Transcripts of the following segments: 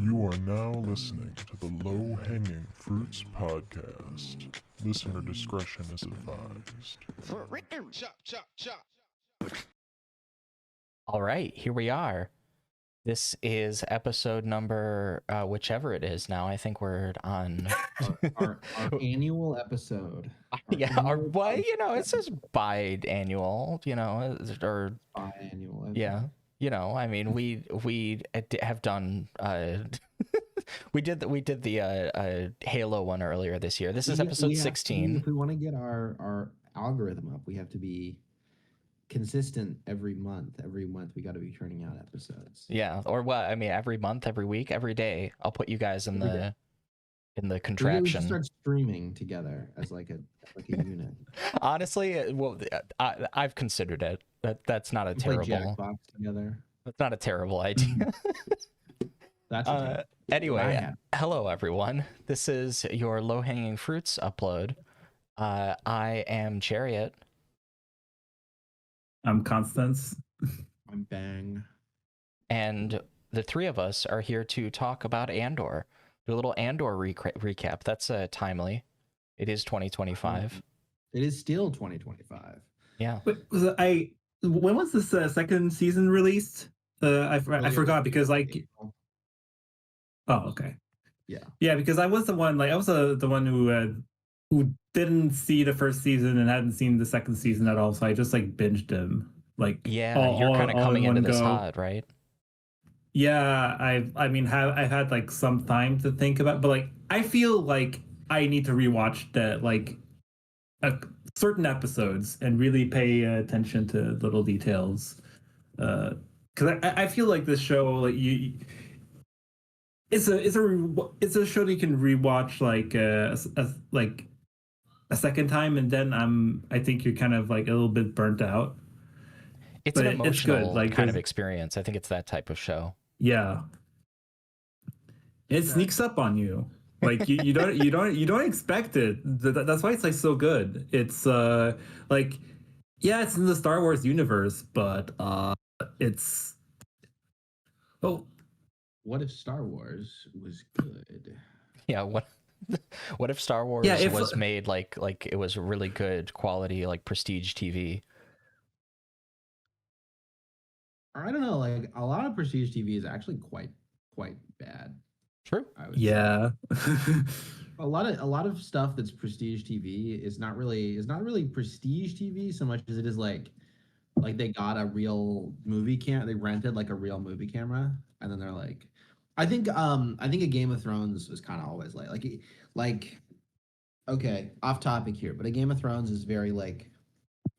You are now listening to the Low Hanging Fruits podcast. Listener discretion is advised. Chop, chop, chop. All right, here we are. This is episode number, whichever it is now. I think we're on our annual episode. It says biannual, or Biannual. yeah, I mean, we have done. we did the Halo one earlier this year. This is episode 16. If we want to get our algorithm up, we have to be consistent every month. Every month we got to be turning out episodes. Yeah, or what? I mean, every month, every week, every day. I'll put you guys in the contraption. We should start streaming together as like a unit. Honestly, well, I've considered it. That's not a terrible. Play Jackbox together. That's not a terrible idea. That's okay. Anyway, hello everyone. This is your Low Hanging Fruits upload. I am Chariot. I'm Constance. I'm Bhang. And the three of us are here to talk about Andor. Do a little Andor recap. That's timely. It is 2025. It is still 2025. Yeah. When was this second season released? I forgot because Oh, okay. Yeah, because I was the one. I was the one who didn't see the first season and hadn't seen the second season at all. So I just binged them. You're kind of coming into this hot, right? Yeah, I've had some time to think about, but I feel like I need to rewatch certain episodes and really pay attention to little details. Because I feel like this show, it's a show that you can rewatch a second time, and then I think you're kind of a little bit burnt out. It's an emotional kind of experience. I think it's that type of show. Yeah, it sneaks up on you. You don't expect it. That's why it's so good. It's it's in the Star Wars universe, but it's what if Star Wars was good? Yeah, what if Star Wars was made like it was really good quality, prestige TV? I don't know, a lot of prestige TV is actually quite bad. True. Yeah. a lot of stuff that's prestige TV is not really prestige TV so much as it is like they got a real movie they rented a real movie camera, and then they're I think a Game of Thrones was kind of always okay, off topic here, but a Game of Thrones is very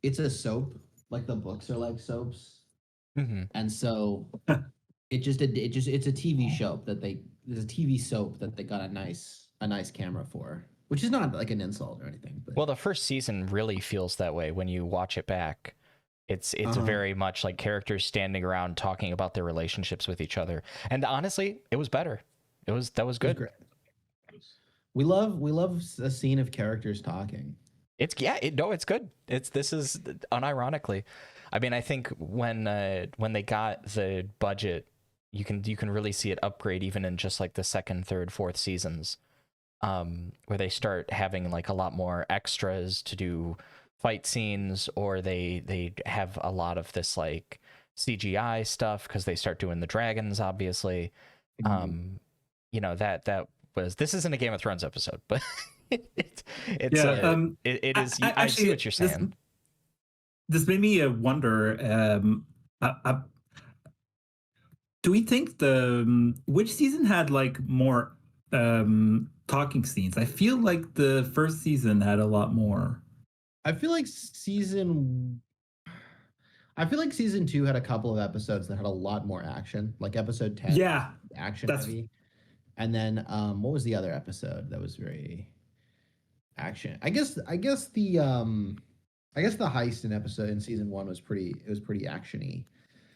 it's a soap, the books are like soaps. Mm-hmm. And so it's a TV show there's a TV soap that they got a nice camera for, which is not an insult or anything. But. Well, the first season really feels that way when you watch it back. It's very much like characters standing around talking about their relationships with each other. And honestly, it was better. That was good. It was great. We love a scene of characters talking. It's good. This is unironically. I mean, I think when they got the budget, you can really see it upgrade even in just the second, third, fourth seasons, where they start having a lot more extras to do fight scenes, or they have a lot of this CGI stuff because they start doing the dragons, obviously. This isn't a Game of Thrones episode, but it is. I see what you're saying. This made me wonder, do we think which season had more talking scenes? I feel like the first season had a lot more. I feel like season 2 had a couple of episodes that had a lot more action, episode 10. Yeah, action heavy. And then what was the other episode that was very action? I guess the heist in season 1 was pretty actiony.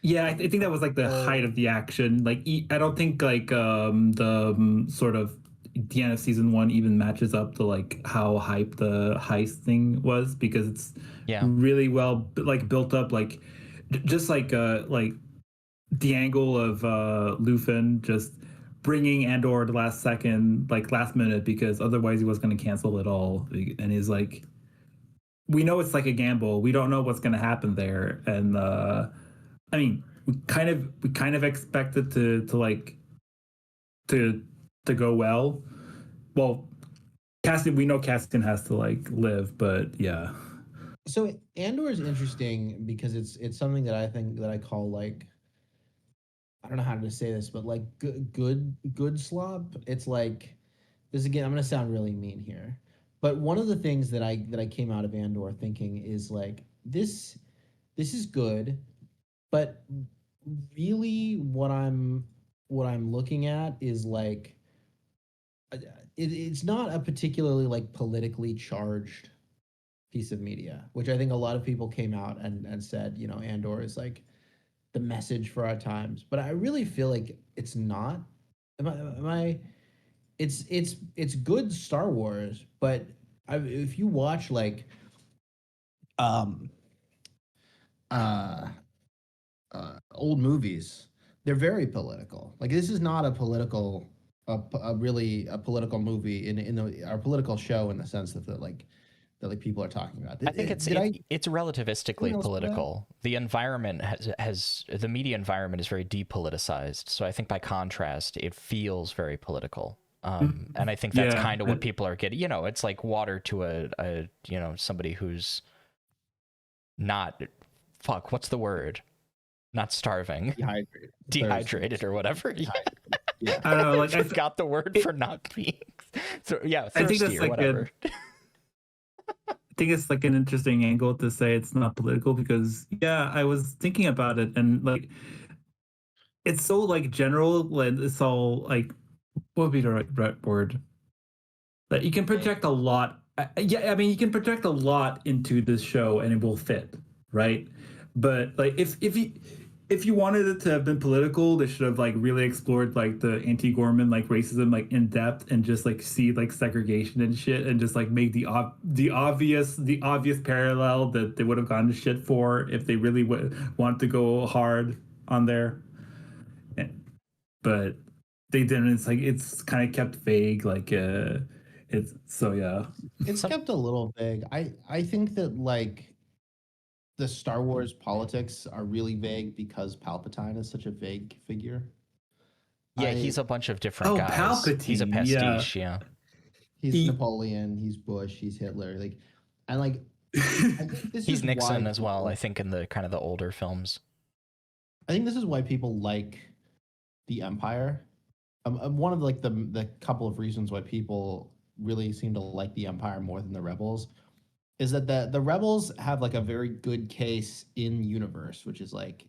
Yeah, I think that was the height of the action. I don't think the sort of the end of season 1 even matches up to how hype the heist thing was, because it's really well built up, just the angle of Luthen just bringing Andor the last second, like last minute, because otherwise he was going to cancel it all. And he's like, we know it's like a gamble. We don't know what's going to happen there. And I mean, we kind of expected to go well. Well, we know Cassian has to like live, but yeah. So Andor is interesting because it's something that I think that I call like, I don't know how to say this, but like good slop. It's like this again. I'm gonna sound really mean here, but one of the things that I came out of Andor thinking is like this is good, but really what I'm looking at is like it's not a particularly like politically charged piece of media, which I think a lot of people came out and said, you know, Andor is like the message for our times. But I really feel like it's not. It's good Star Wars, but if you watch like um old movies, they're very political. Like this is not a political really a political movie in our political show in the sense that like people are talking about. I think it's relativistically political. The environment has the media environment is very depoliticized. So I think by contrast, it feels very political. And I think that's kind of what people are getting. You know, it's like water to a you know, somebody who's not what's the word? Not starving. Dehydrated or whatever. Yeah. I don't know. Like I forgot the word for not being. So yeah, thirsty I think that's or like whatever. I think it's like an interesting angle to say it's not political because I was thinking about it and like it's so like general, like it's all like what would be the right word? That you can project a lot. I mean you can project a lot into this show and it will fit, right? But like if you wanted it to have been political, they should have like really explored like the anti-Gorman like racism like in depth and just like see like segregation and shit and just like make the obvious parallel that they would have gone to shit for if they really want to go hard on there. But they didn't. It's like it's kind of kept vague. Like it's so yeah. It's kept a little vague. I think that like the Star Wars politics are really vague because Palpatine is such a vague figure. Yeah, he's a bunch of different guys. Palpatine, he's a pastiche, yeah. He's Napoleon, he's Bush, he's Hitler. Like, and like, I think this he's is Nixon as well. I think in the kind of the older films. I think this is why people like the Empire. One of like the couple of reasons why people really seem to like the Empire more than the Rebels is that the Rebels have like a very good case in universe, which is like,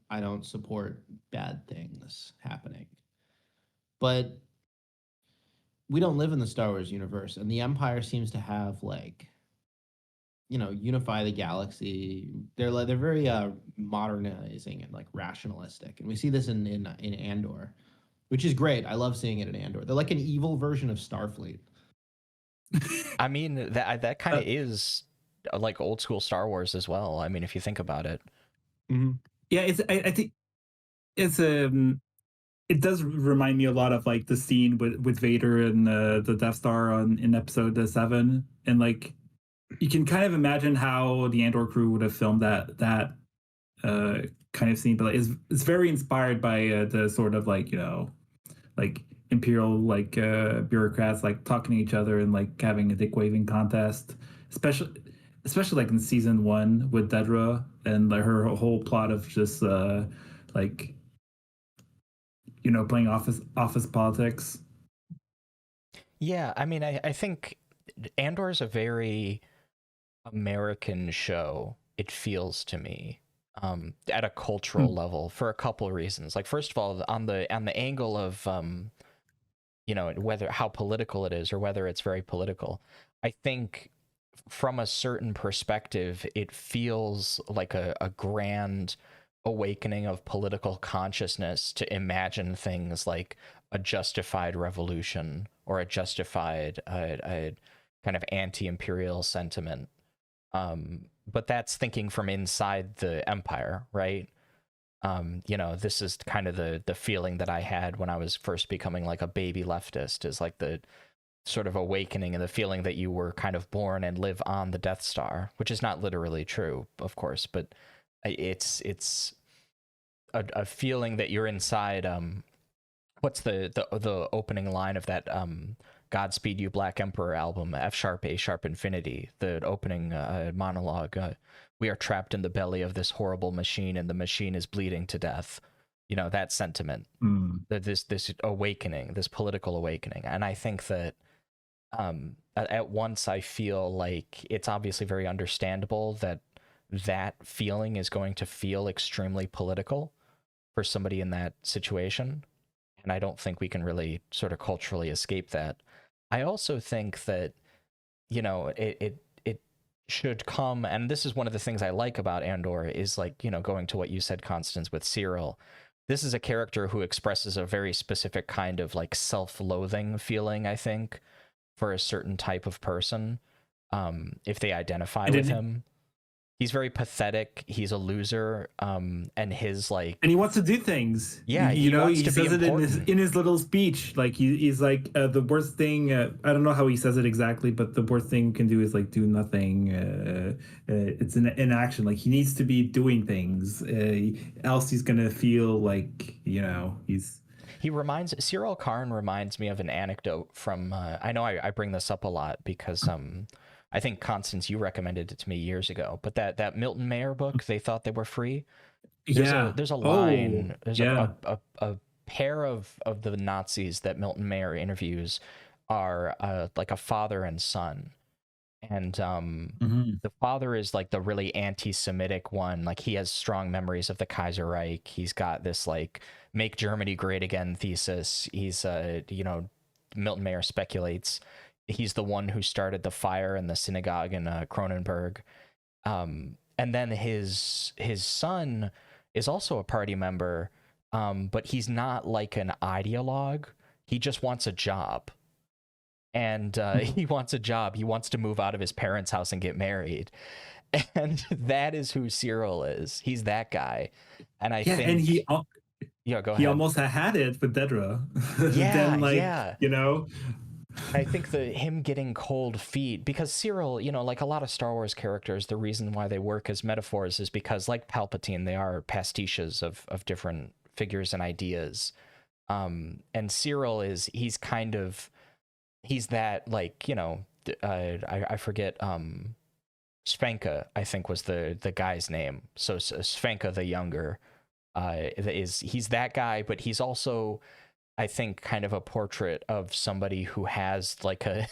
I don't support bad things happening. But we don't live in the Star Wars universe, and the Empire seems to have like, you know, unify the galaxy. They're very modernizing and like rationalistic, and we see this in Andor, which is great. I love seeing it in Andor. They're like an evil version of Starfleet. I mean, that kind of is like old school Star Wars as well. I mean, if you think about it. Mm-hmm. Yeah, I think it's it does remind me a lot of like the scene with Vader and the Death Star in episode 7, and like you can kind of imagine how the Andor crew would have filmed that kind of scene, but like, it's very inspired by the sort of like, you know, like imperial like bureaucrats like talking to each other and like having a dick waving contest, especially like in season 1 with Dedra and like, her whole plot of just like, you know, playing office politics. Yeah, I mean, I think Andor is a very American show, it feels to me, at a cultural level for a couple of reasons. Like, first of all, on the angle of you know, how political it is or whether it's very political, I think from a certain perspective it feels like a grand awakening of political consciousness to imagine things like a justified revolution or a justified kind of anti-imperial sentiment. But that's thinking from inside the Empire, right? This is kind of the feeling that I had when I was first becoming like a baby leftist, is like the sort of awakening and the feeling that you were kind of born and live on the Death Star, which is not literally true, of course, but it's a feeling that you're inside. What's the opening line of that Godspeed You Black Emperor album, F sharp A sharp infinity, the opening monologue, we are trapped in the belly of this horrible machine and the machine is bleeding to death. That sentiment, this awakening, this political awakening. And I think that at once I feel like it's obviously very understandable that that feeling is going to feel extremely political for somebody in that situation. And I don't think we can really sort of culturally escape that. I also think that, it should come, and this is one of the things I like about Andor, is like, going to what you said, Constance, with Cyril. This is a character who expresses a very specific kind of like self-loathing feeling, I think, for a certain type of person, if they identify with him. He's very pathetic. He's a loser, and his like, and he wants to do things. Yeah, he says it in his little speech. Like he's like the worst thing. I don't know how he says it exactly, but the worst thing you can do is like do nothing. It's an action. Like he needs to be doing things. Else he's gonna feel like he's. Cyril Karn reminds me of an anecdote from. I know I bring this up a lot because I think, Constance, you recommended it to me years ago, but that Milton Mayer book, They Thought They Were Free. There's a line. There's a pair of the Nazis that Milton Mayer interviews are like a father and son. And the father is like the really anti-Semitic one. Like he has strong memories of the Kaiser Reich. He's got this like make Germany great again thesis. He's Milton Mayer speculates he's the one who started the fire in the synagogue in Cronenberg. And then his son is also a party member, but he's not like an ideologue. He just wants a job. And he wants a job. He wants to move out of his parents' house and get married. And that is who Cyril is. He's that guy. And I think... And go ahead. He almost had it with Dedra. Yeah, I think him getting cold feet, because Cyril, like a lot of Star Wars characters, the reason why they work as metaphors is because, like Palpatine, they are pastiches of different figures and ideas. And Cyril he's that, like, I forget, Svanka, I think was the guy's name. So Svanka the Younger he's that guy, but he's also, I think, kind of a portrait of somebody who has like a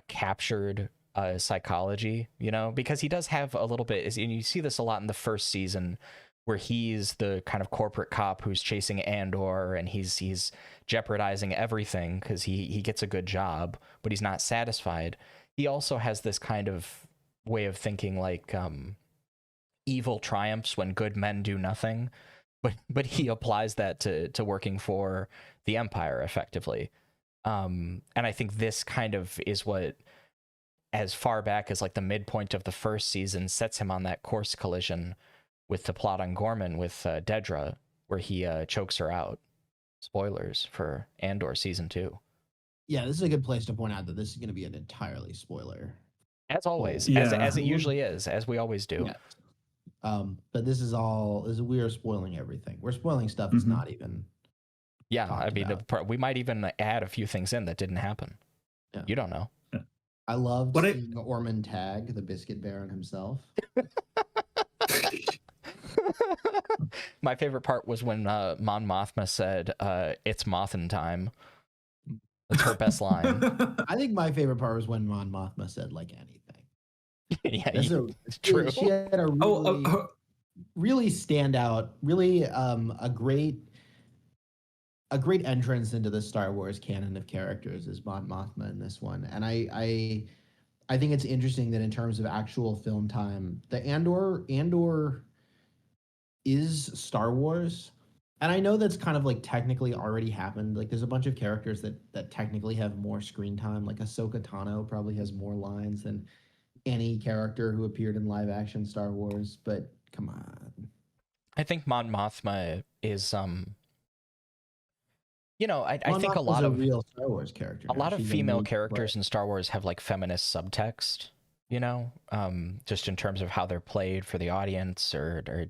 captured psychology, because he does have a little bit, and you see this a lot in the first season, where he's the kind of corporate cop who's chasing Andor, and he's jeopardizing everything because he gets a good job, but he's not satisfied. He also has this kind of way of thinking, like evil triumphs when good men do nothing. But he applies that to working for the Empire effectively. And I think this kind of is what, as far back as like the midpoint of the first season, sets him on that course collision with the plot on Gorman with Dedra, where he chokes her out. Spoilers for Andor season 2. Yeah, this is a good place to point out that this is going to be an entirely spoiler. As always, as it usually is, as we always do. Yeah. But this is we are spoiling everything. We're spoiling stuff that's not even. Yeah, I mean, we might even add a few things in that didn't happen. Yeah. You don't know. I loved seeing Ormond Tag, the Biscuit Baron himself. My favorite part was when Mon Mothma said, "It's Mothin time." That's her best line. I think my favorite part was when Mon Mothma said, "Like anything." Yeah, it's true. She had a really standout, really a great entrance into the Star Wars canon of characters is Mon Mothma in this one, and I think it's interesting that in terms of actual film time, the Andor is Star Wars, and I know that's kind of like technically already happened. Like there's a bunch of characters that technically have more screen time. Like Ahsoka Tano probably has more lines than any character who appeared in live action Star Wars, but come on. I think Mon Mothma is you know, I think a Mothma's lot of real Star Wars character. a lot of She's female main characters player. in Star Wars have like feminist subtext, you know, just in terms of how they're played for the audience, or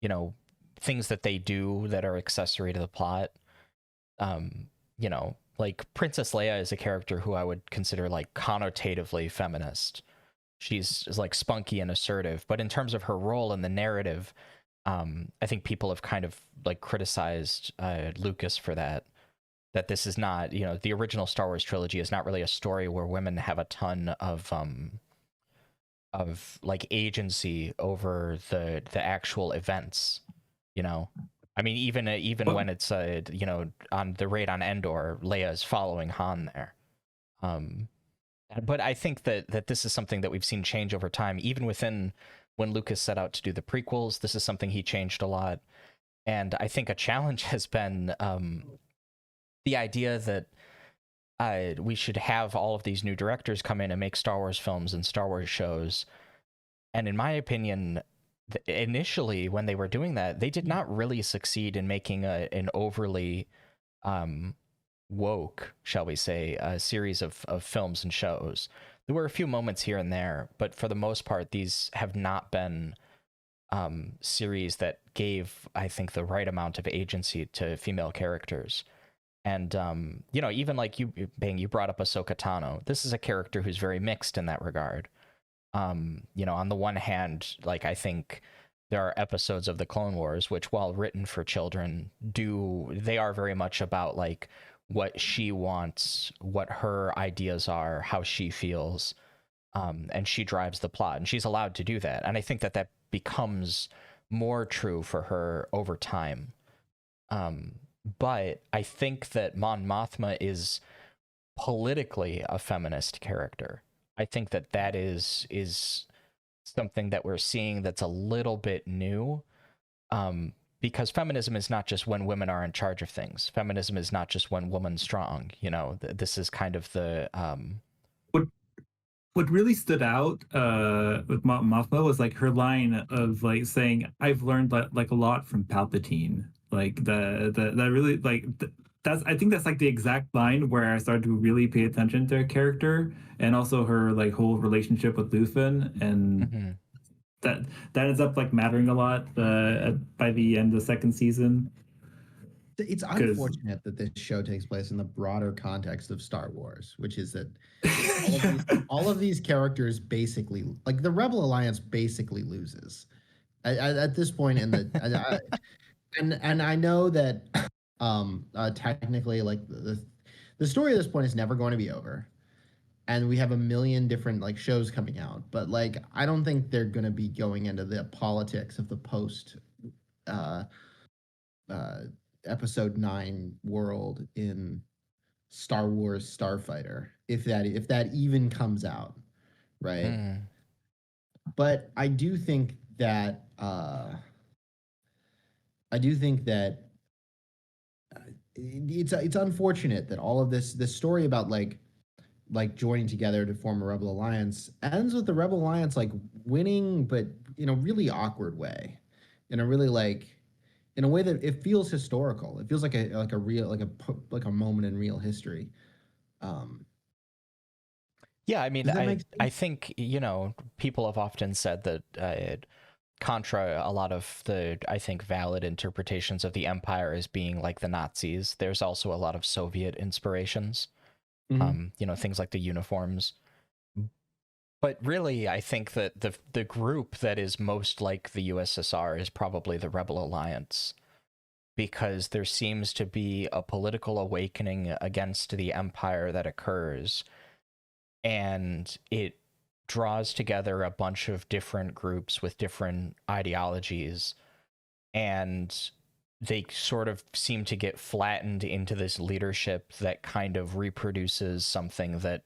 you know, things that they do that are accessory to the plot. You know, like Princess Leia is a character who I would consider like connotatively feminist. She's like spunky and assertive, but in terms of her role in the narrative, I think people have kind of like criticized Lucas for that. That this is not, you know, the original Star Wars trilogy is not really a story where women have a ton of like agency over the actual events, you know. I mean, even Well, when it's you know, on the raid on Endor, Leia is following Han there. Um, but I think that this is something that we've seen change over time, even within when Lucas set out to do the prequels. This is something he changed a lot, and I think a challenge has been the idea that we should have all of these new directors come in and make Star Wars films and Star Wars shows. And in my opinion, initially when they were doing that, they did not really succeed in making an overly woke, shall we say, a series of films and shows. There were a few moments here and there, but for the most part, these have not been series that gave, I think, the right amount of agency to female characters. And you know, even like you, Bang, you brought up Ahsoka Tano. This is a character who's very mixed in that regard. You know, on the one hand, like I think there are episodes of the Clone Wars which, while written for children, they are very much about like what she wants, what her ideas are, how she feels, and she drives the plot, and she's allowed to do that. And I think that becomes more true for her over time. But I think that Mon Mothma is politically a feminist character. I think that is something that we're seeing that's a little bit new, because feminism is not just when women are in charge of things. Feminism is not just when woman's strong. You know, this is kind of the what really stood out with Mothma was like her line of like saying, "I've learned like a lot from Palpatine." Like that really like that's I think that's like the exact line where I started to really pay attention to her character and also her like whole relationship with Luthen, and mm-hmm. that ends up like mattering a lot by the end of the second season. It's unfortunate that this show takes place in the broader context of Star Wars, which is that all of these characters basically, like the Rebel Alliance, basically loses at this point in the. And I know that technically, like the story at this point is never going to be over, and we have a million different like shows coming out, but like I don't think they're going to be going into the politics of the post uh, uh, episode 9 world in Star Wars Starfighter, if that even comes out, right? Mm. But I do think that it's unfortunate that all of this story about like joining together to form a rebel alliance ends with the rebel alliance like winning, but in a really awkward way, in a really like in a way that it feels historical. It feels like a real like a moment in real history. Yeah, I mean, Does that make I sense? think, you know, people have often said that contra a lot of the, I think, valid interpretations of the Empire as being like the Nazis, there's also a lot of Soviet inspirations. Mm-hmm. You know, things like the uniforms. But really, I think that the group that is most like the USSR is probably the Rebel Alliance, because there seems to be a political awakening against the Empire that occurs, and it draws together a bunch of different groups with different ideologies, and they sort of seem to get flattened into this leadership that kind of reproduces something that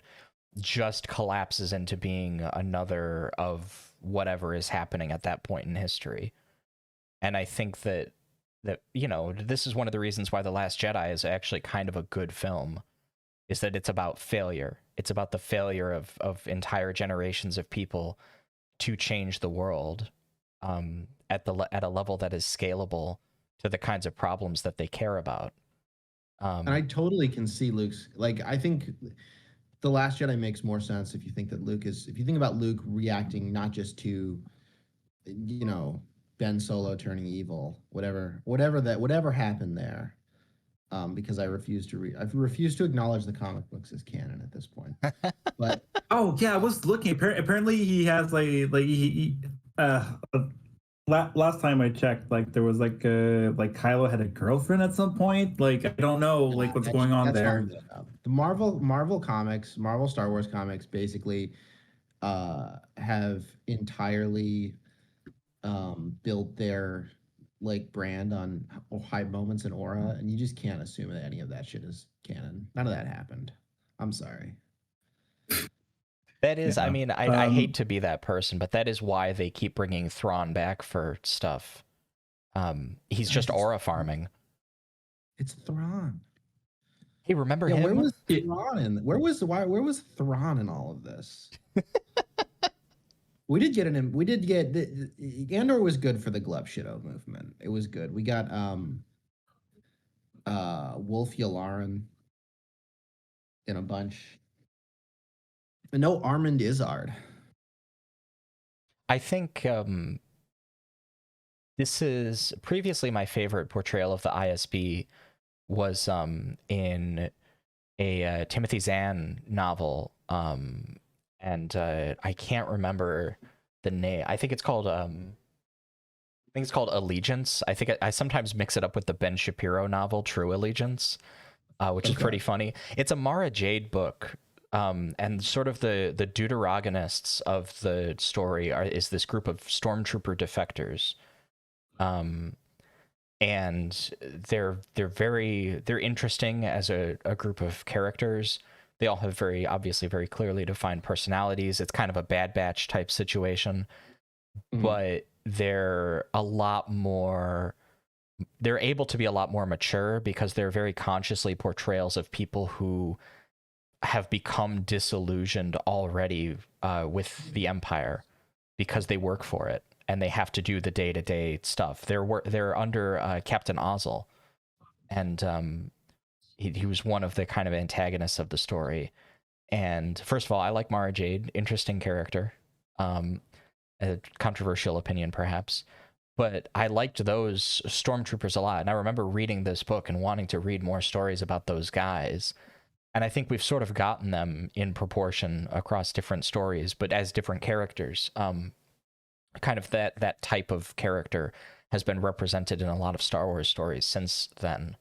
just collapses into being another of whatever is happening at that point in history. And I think that you know, this is one of the reasons why The Last Jedi is actually kind of a good film, is that it's about failure. It's about the failure of entire generations of people to change the world. at a level that is scalable to the kinds of problems that they care about. And I totally can see Luke's, like, I think The Last Jedi makes more sense if you think about Luke reacting not just to, Ben Solo turning evil, whatever happened there. Because I refuse to acknowledge the comic books as canon at this point. But oh yeah, I was looking. Apparently, he has last time I checked, like there was like Kylo had a girlfriend at some point. Like I don't know what's going on there. The Marvel comics, Marvel Star Wars comics, basically have entirely built their brand on high moments and aura, and you just can't assume that any of that shit is canon. None of that happened. I'm sorry. That is, yeah. I mean, I hate to be that person, but that is why they keep bringing Thrawn back for stuff. He's just aura farming. It's Thrawn. Hey, remember him? Where was Thrawn where was Thrawn in all of this? We did get Andor was good for the Glub Shitto movement. It was good. We got Wolf Yularen in a bunch. And no Armand Izzard. I think this is previously my favorite portrayal of the ISB was in a Timothy Zahn novel. And I can't remember the name. I think it's called Allegiance. I think I sometimes mix it up with the Ben Shapiro novel True Allegiance, which is pretty funny. It's a Mara Jade book, and sort of the deuterogonists of the story is this group of stormtrooper defectors, and they're interesting as a group of characters. They all have obviously very clearly defined personalities. It's kind of a Bad Batch type situation, but they're able to be a lot more mature because they're very consciously portrayals of people who have become disillusioned already with the Empire because they work for it and they have to do the day-to-day stuff. They're under Captain Ozzel, and he was one of the kind of antagonists of the story. And first of all, I like Mara Jade, interesting character, a controversial opinion perhaps, but I liked those stormtroopers a lot. And I remember reading this book and wanting to read more stories about those guys. And I think we've sort of gotten them in proportion across different stories, but as different characters. Kind of that type of character has been represented in a lot of Star Wars stories since then.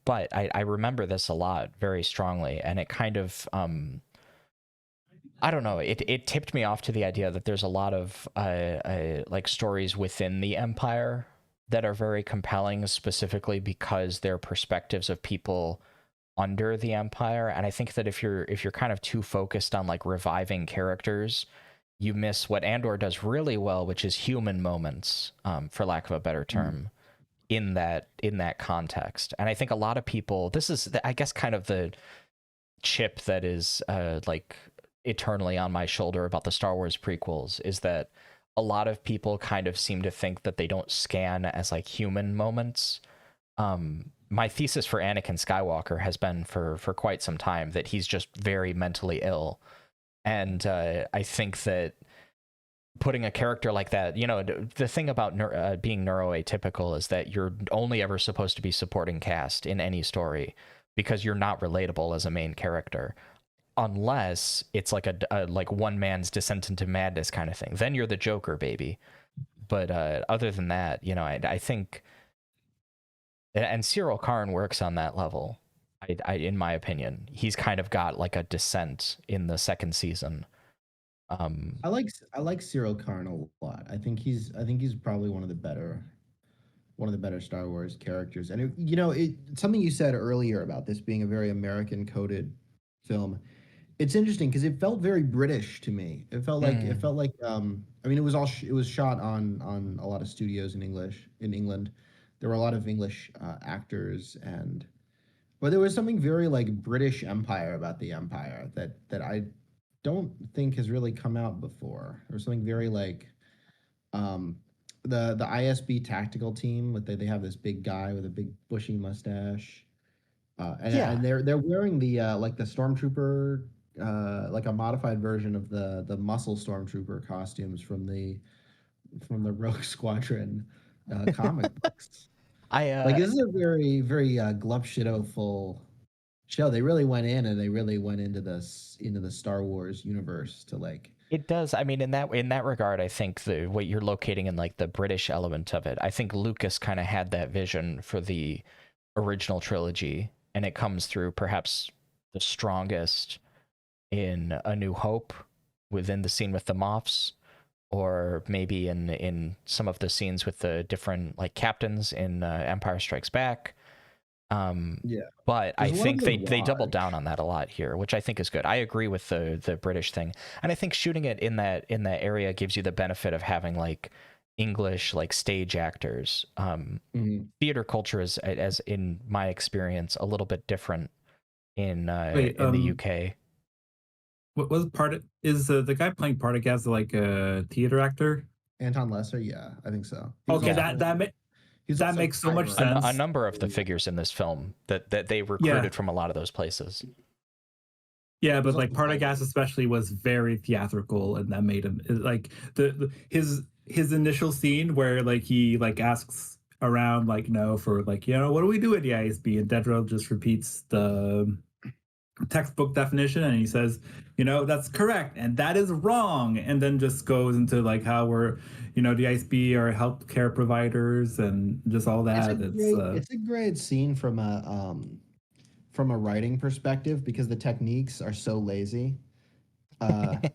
But I remember this a lot very strongly, and it kind of, I don't know, it tipped me off to the idea that there's a lot of like stories within the Empire that are very compelling, specifically because they're perspectives of people under the Empire. And I think that if you're kind of too focused on like reviving characters, you miss what Andor does really well, which is human moments, for lack of a better term. In that context. And I think a lot of people, this is, I guess, kind of the chip that is like eternally on my shoulder about the Star Wars prequels, is that a lot of people kind of seem to think that they don't scan as like human moments. My thesis for Anakin Skywalker has been for quite some time that he's just very mentally ill. And I think that putting a character like that, the thing about being neuroatypical is that you're only ever supposed to be supporting cast in any story because you're not relatable as a main character, unless it's like a like one man's descent into madness kind of thing. Then you're the Joker, baby. But other than that, I think, and Cyril Karn works on that level. In my opinion, he's kind of got like a descent in the second season. I like Cyril Karn a lot. I think he's probably one of the better Star Wars characters. And something you said earlier about this being a very American coded film. It's interesting because it felt very British to me. It felt like I mean it was shot on a lot of studios in England. There were a lot of English actors, but there was something very like British Empire about the Empire that I don't think has really come out before. There was something very like Um, the ISB tactical team, with they have this big guy with a big bushy mustache, and they're wearing the like the stormtrooper, like a modified version of the muscle stormtrooper costumes from the Rogue Squadron comic books. Like this is a very very glupshitoful show. They really went in and they really went into the Star Wars universe to like. It does. I mean, in that regard, I think what you're locating in like the British element of it. I think Lucas kind of had that vision for the original trilogy, and it comes through perhaps the strongest in A New Hope, within the scene with the Moffs, or maybe in some of the scenes with the different like captains in Empire Strikes Back. But I think they doubled down on that a lot here, which I think is good. I agree with the British thing, and I think shooting it in that area gives you the benefit of having like English like stage actors. Theater culture is, as in my experience, a little bit different in the UK. What was is the guy playing Partagas like a theater actor? Anton Lesser, yeah, I think so. Okay, that makes so much sense. A number of the figures in this film that they recruited from a lot of those places. Yeah, but like Partagas especially was very theatrical, and that made him like his initial scene where like he like asks around like for like what do we do at the ISB, and Dedra just repeats the textbook definition and he says that's correct and that is wrong, and then just goes into like how we're the ISB are healthcare providers and just all that. It's a great scene from a writing perspective because the techniques are so lazy. The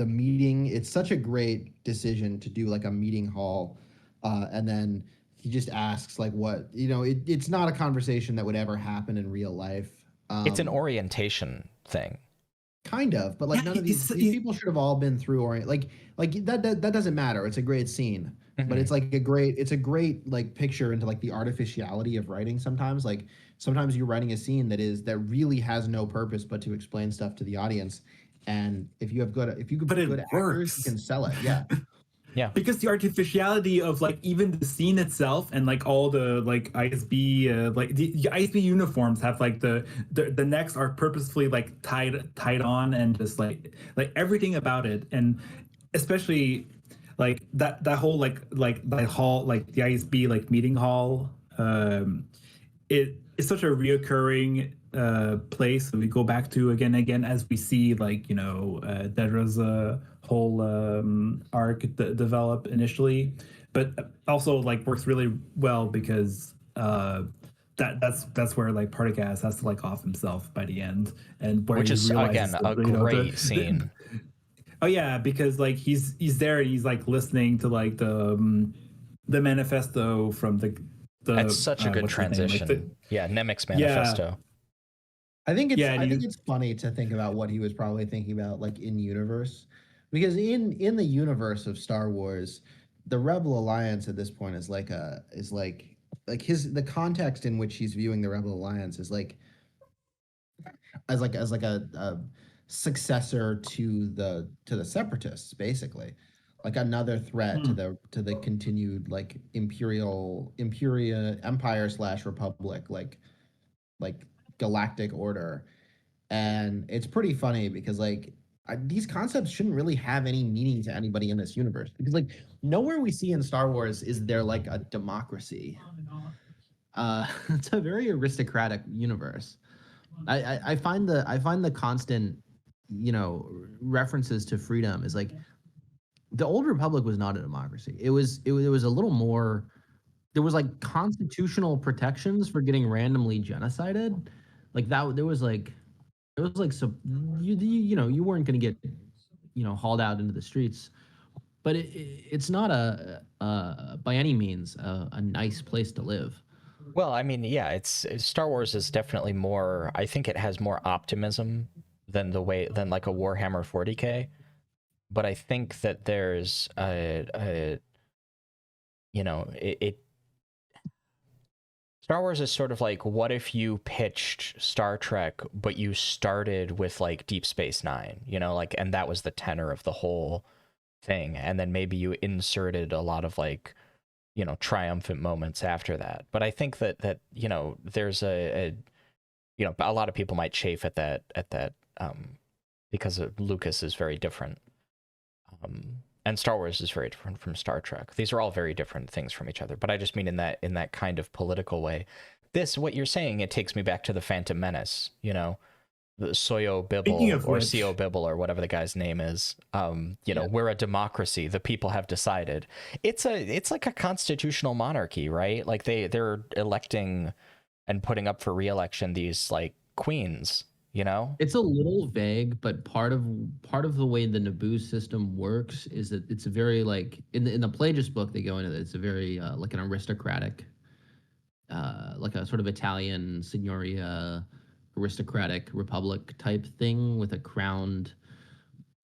meeting, it's such a great decision to do like a meeting hall, and then he just asks like what it's not a conversation that would ever happen in real life. It's an orientation thing, kind of, but like none of these people should have all been through like that doesn't matter. It's a great scene, but it's like a great like picture into like the artificiality of writing. Sometimes you're writing a scene that really has no purpose but to explain stuff to the audience, and if you could put good actors, you can sell it. Yeah, because the artificiality of like even the scene itself and like all the like ISB like the ISB uniforms have like the necks are purposefully like tied on, and just like everything about it, and especially like that whole like that hall, like the ISB like meeting hall, it's such a reoccurring place that we go back to again and again as we see like Dedra's whole arc develop initially, but also like works really well because that's where like Partagas has to like off himself by the end, and where which is again a great scene. Oh yeah, because like he's there and he's like listening to like the manifesto from the that's such a good transition. Like Nemec's manifesto. Yeah. I think it's funny to think about what he was probably thinking about like in universe, because in the universe of Star Wars, the Rebel Alliance at this point is like the context in which he's viewing the Rebel Alliance is like as a successor to the Separatists, basically, like another threat to the continued like Empire/Republic like galactic order. And it's pretty funny because like these concepts shouldn't really have any meaning to anybody in this universe, because like nowhere we see in Star Wars is there like a democracy. It's a very aristocratic universe. I find the constant references to freedom is like the old Republic was not a democracy. It was a little more. There was like constitutional protections for getting randomly genocided, like that. There was like so you weren't going to get hauled out into the streets, but it's not by any means a nice place to live. Well, I mean, yeah, it's Star Wars is definitely more. I think it has more optimism than like a Warhammer 40K, but I think that there's it Star Wars is sort of like, what if you pitched Star Trek, but you started with like Deep Space Nine, you know, like, and that was the tenor of the whole thing, and then maybe you inserted a lot of like, you know, triumphant moments after that. But I think that you know, there's a you know, a lot of people might chafe at that because Lucas is very different. And Star Wars is very different from Star Trek. These are all very different things from each other. But I just mean in that kind of political way. This, what you're saying, it takes me back to the Phantom Menace. You know, the Soyo Bibble or Co Bibble or whatever the guy's name is. You know, we're a democracy. The people have decided. It's like a constitutional monarchy, right? Like they're electing and putting up for re-election these like queens. You know, it's a little vague, but part of the way the Naboo system works is that it's a very like in the Plagueis book they go into it. It's a very like an aristocratic, like a sort of Italian signoria, aristocratic republic type thing with a crowned,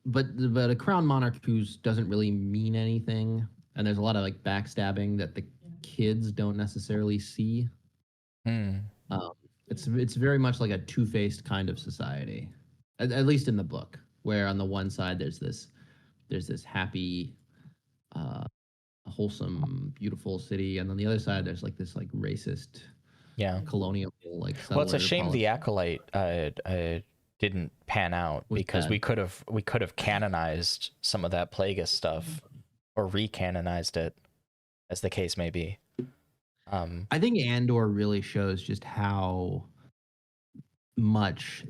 but a crowned monarch who doesn't really mean anything, and there's a lot of like backstabbing that the kids don't necessarily see. It's very much like a two-faced kind of society, at least in the book, where on the one side there's this happy, wholesome, beautiful city, and on the other side there's like this like racist, colonial like. Well, it's a shame the Acolyte didn't pan out because we could have canonized some of that Plagueis stuff, or recanonized it, as the case may be. I think Andor really shows just how much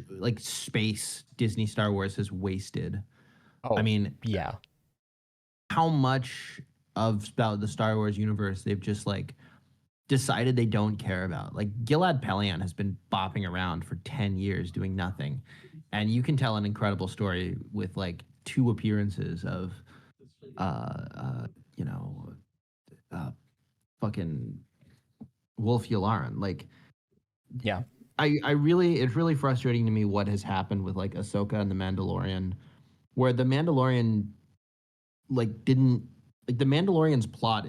like space Disney Star Wars has wasted. Oh, I mean, yeah. How much about the Star Wars universe they've just like decided they don't care about. Like Gilad Pellaeon has been bopping around for 10 years doing nothing. And you can tell an incredible story with like 2 appearances of you know, fucking Wolf Yularen. Like, yeah, it's really frustrating to me what has happened with like Ahsoka and the Mandalorian, where the Mandalorian the Mandalorian's plot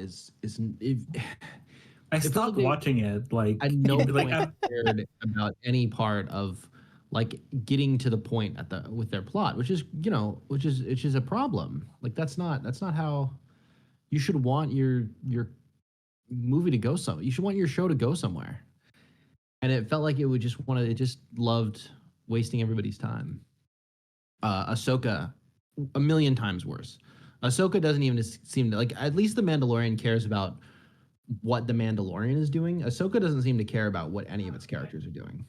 I stopped watching it. Like, at no point I cared about any part of like getting to the point with their plot, which is a problem. Like that's not how you should want your movie to go. You should want your show to go somewhere. And it felt like it just loved wasting everybody's time. Ahsoka, a million times worse. Ahsoka doesn't even seem to like. At least the Mandalorian cares about what the Mandalorian is doing. Ahsoka doesn't seem to care about what any of its characters are doing.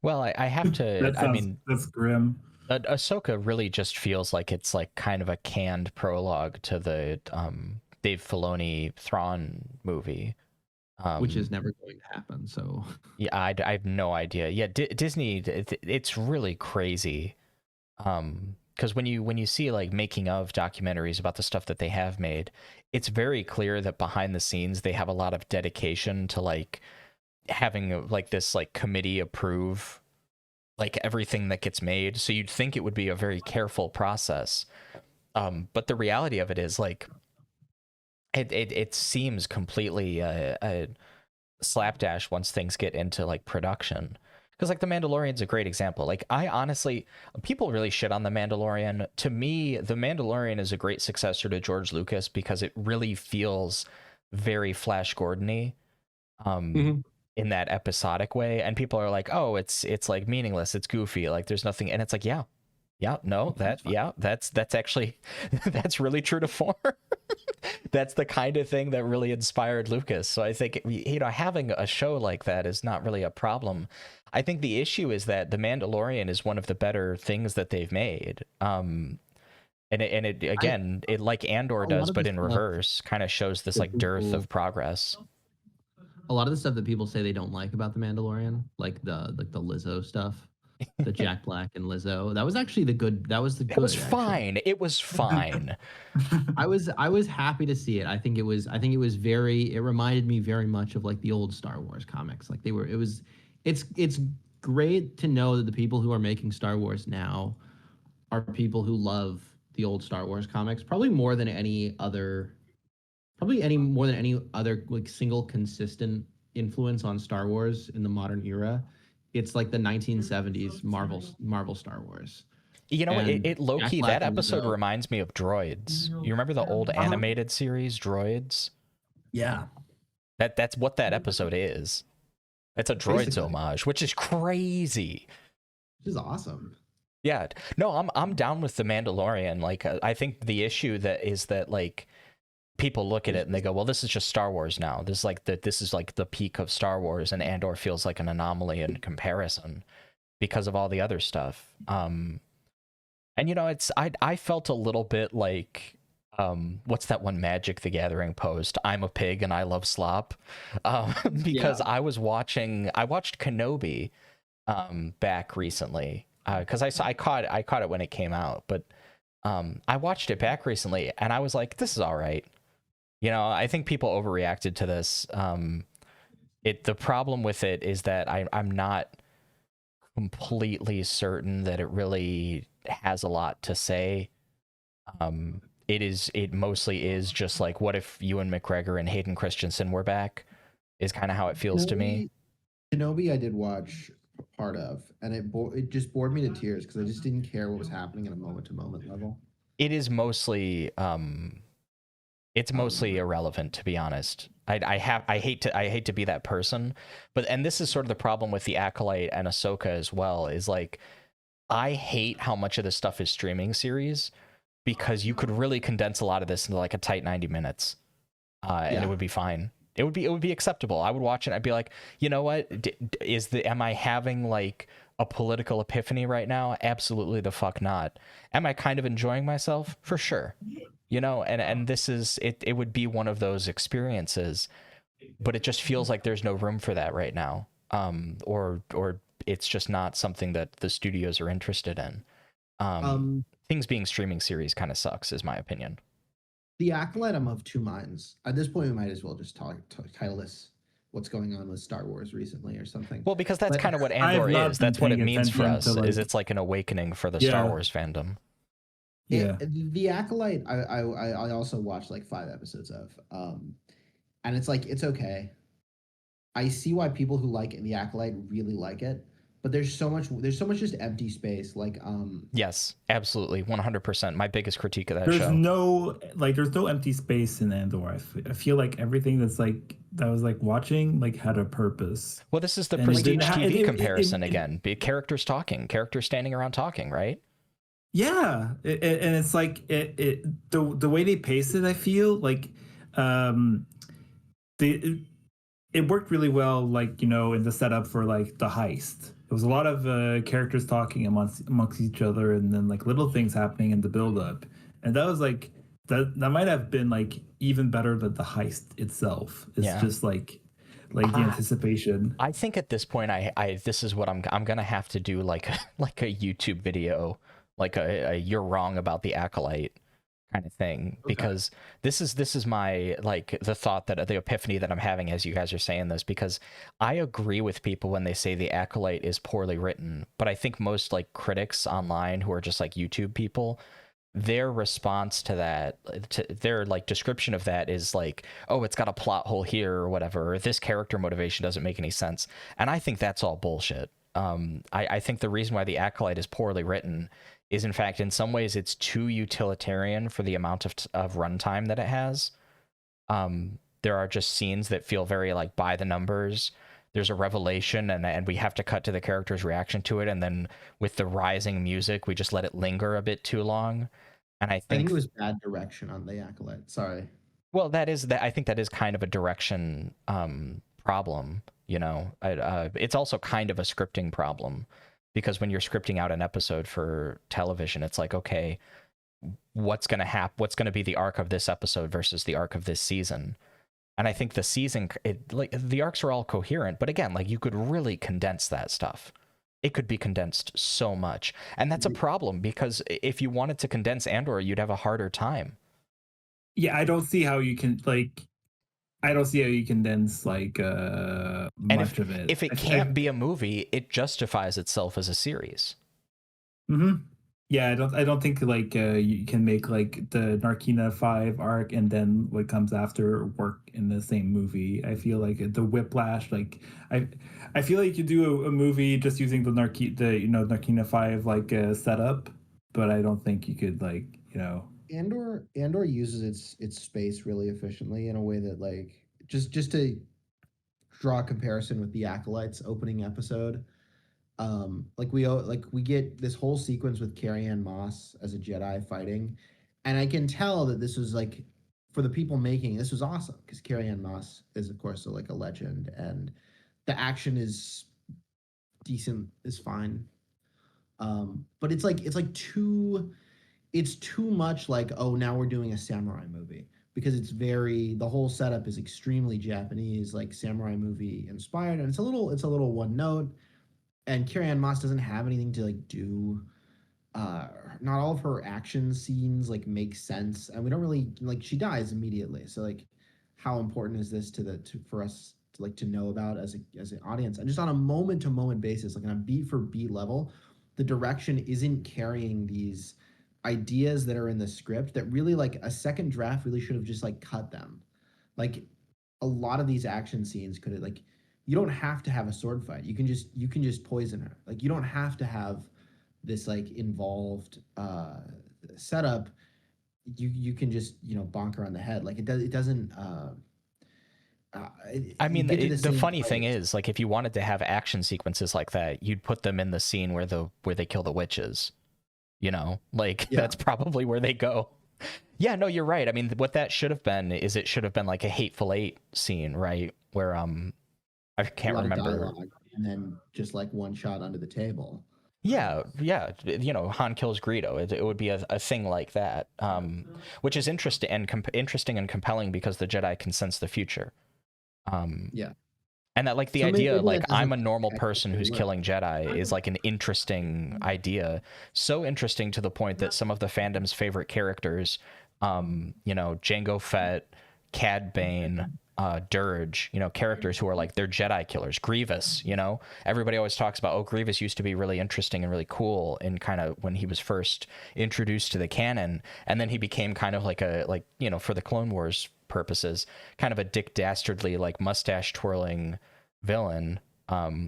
Well, I have to. That's grim. Ahsoka really just feels like it's like kind of a canned prologue to the Dave Filoni Thrawn movie, which is never going to happen. So yeah, I have no idea. Yeah, Disney, it's really crazy. Because when you see like making of documentaries about the stuff that they have made, it's very clear that behind the scenes they have a lot of dedication to like having like this like committee approve like everything that gets made. So you'd think it would be a very careful process, but the reality of it is like it seems completely a slapdash once things get into like production. Because like the Mandalorian's a great example. Like I honestly, people really shit on the Mandalorian. To me, the Mandalorian is a great successor to George Lucas because it really feels very Flash Gordon-y, in that episodic way. And people are like, oh, it's like meaningless, it's goofy, like there's nothing. And it's like, that's actually that's really true to form. That's the kind of thing that really inspired Lucas. So I think, you know, having a show like that is not really a problem. I think the issue is that The Mandalorian is one of the better things that they've made. And it again, it like Andor does, but in reverse, kind of shows this like dearth of progress. A lot of the stuff that people say they don't like about The Mandalorian, like the Lizzo stuff, the Jack Black and Lizzo, that was actually That was fine. It was fine. I was happy to see it. I think it was it reminded me very much of like the old Star Wars comics. Like it's great to know that the people who are making Star Wars now are people who love the old Star Wars comics, probably more than any other probably any more than any other like single consistent influence on Star Wars in the modern era. It's like the 1970s Marvel Star Wars. You know, And it low key, Black that Lightning episode Go. reminds me of Droids. You remember the old animated series Droids? Yeah. That's what that episode is. It's a Droids Basically. homage, which is crazy. Which is awesome. Yeah. No, I'm down with the Mandalorian. Like, I think the issue that is that like people look at it and they go, well, this is just Star Wars now. This is like the peak of Star Wars, and Andor feels like an anomaly in comparison because of all the other stuff. And you know, I felt a little bit like what's that one Magic the Gathering post? I'm a pig and I love slop. Because I watched Kenobi back recently. Because I caught it when it came out, but I watched it back recently and I was like, this is all right. You know, I think people overreacted to this. The problem with it is that I'm not completely certain that it really has a lot to say. It mostly is just like, what if Ewan McGregor and Hayden Christensen were back, is kind of how it feels to me. Kenobi I did watch part of, and it just bored me to tears because I just didn't care what was happening at a moment to moment level. It is mostly it's mostly irrelevant, to be honest. I hate to be that person, and this is sort of the problem with the Acolyte and Ahsoka as well, is like, I hate how much of this stuff is streaming series, because you could really condense a lot of this into like a tight 90 minutes, and it would be fine. It would be acceptable. I would watch it and I'd be like, you know what? Am I having like a political epiphany right now? Absolutely the fuck not. Am I kind of enjoying myself? For sure. You know, and this is it. It would be one of those experiences, but it just feels like there's no room for that right now. Or it's just not something that the studios are interested in. Things being streaming series kind of sucks, is my opinion. The Acolyte, I'm of two minds. At this point, we might as well just title this "What's Going On with Star Wars Recently" or something. Well, because that's kind of what Andor is. That's what it means for us. Is it's like an awakening for the Star Wars fandom. Yeah. The Acolyte, I also watched like 5 episodes of, and it's like, it's okay. I see why people who like The Acolyte really like it, but there's so much just empty space. Like, yes, absolutely, 100%. My biggest critique of that there's show. There's no empty space in Andor. I feel like everything that I was like watching like had a purpose. Well, this is the prestige TV comparison again. Big characters talking, characters standing around talking, right? Yeah, and it's like the way they pace it, I feel like it worked really well, like, you know, in the setup for like the heist. There was a lot of characters talking amongst each other, and then like little things happening in the build up, and that was like that might have been like even better than the heist itself. It's just like the anticipation. I think at this point, this is what I'm gonna have to do, like a YouTube video, like a "You're Wrong About the Acolyte" kind of thing, because this is my, like, the thought, that the epiphany that I'm having as you guys are saying this, because I agree with people when they say the Acolyte is poorly written, but I think most like critics online who are just like YouTube people, their response to that, to their like description of that, is like, oh, it's got a plot hole here or whatever, or this character motivation doesn't make any sense. And I think that's all bullshit. I think the reason why the Acolyte is poorly written is, in fact, in some ways, it's too utilitarian for the amount of runtime that it has. There are just scenes that feel very like by the numbers. There's a revelation, and we have to cut to the character's reaction to it, and then with the rising music, we just let it linger a bit too long. And I think it was bad direction on the Acolyte. Sorry. Well, I think that is kind of a direction problem. You know, it's also kind of a scripting problem, because when you're scripting out an episode for television, it's like, okay, what's going to happen? What's going to be the arc of this episode versus the arc of this season? And I think the season, like, the arcs are all coherent, but again, like, you could really condense that stuff. It could be condensed so much, and that's a problem, because if you wanted to condense Andor, you'd have a harder time. Yeah, I don't see how you can condense like much of it. If it can't be a movie, it justifies itself as a series. Mm-hmm. Yeah, I don't think like you can make like the Narkina 5 arc and then what comes after work in the same movie. I feel like the whiplash, like I feel like you do a movie just using the Narkina 5 like setup, but I don't think you could like, Andor uses its space really efficiently in a way that like just to draw a comparison with the Acolytes opening episode. We get this whole sequence with Carrie-Anne Moss as a Jedi fighting, and I can tell that this was like, for the people making this was awesome because Carrie-Anne Moss is of course like a legend, and the action is decent, is fine. But it's too much like, oh, now we're doing a samurai movie, because the whole setup is extremely Japanese, like samurai movie inspired, and it's a little one note. And Carrie-Anne Moss doesn't have anything to like do. Not all of her action scenes like make sense, and we don't really like, she dies immediately. So like, how important is this for us to like to know about as an audience? And just on a moment to moment basis, like on a beat for beat level, the direction isn't carrying these ideas that are in the script that really, like, a second draft really should have just like cut them. Like, a lot of these action scenes could have like, you don't have to have a sword fight. You can just poison her. Like, you don't have to have this like involved setup. You can just bonk her on the head. Like, it doesn't. I mean, the funny thing is, like, if you wanted to have action sequences like that, you'd put them in the scene where they kill the witches. That's probably where they go. Yeah, no, you're right. I mean, what that should have been is it should have been like a Hateful Eight scene, right? Where I can't remember. And then just like one shot under the table. Yeah. Han kills Greedo. It would be a thing like that, which is interesting and compelling because the Jedi can sense the future. Yeah. And that, like, the idea, like, I'm a normal person who's killing Jedi is like an interesting idea. So interesting to the point that some of the fandom's favorite characters, Jango Fett, Cad Bane, Dirge, characters who are like, they're Jedi killers. Grievous, everybody always talks about, oh, Grievous used to be really interesting and really cool in kind of when he was first introduced to the canon, and then he became kind of like for the Clone Wars purposes, kind of a Dick Dastardly, like, mustache twirling villain,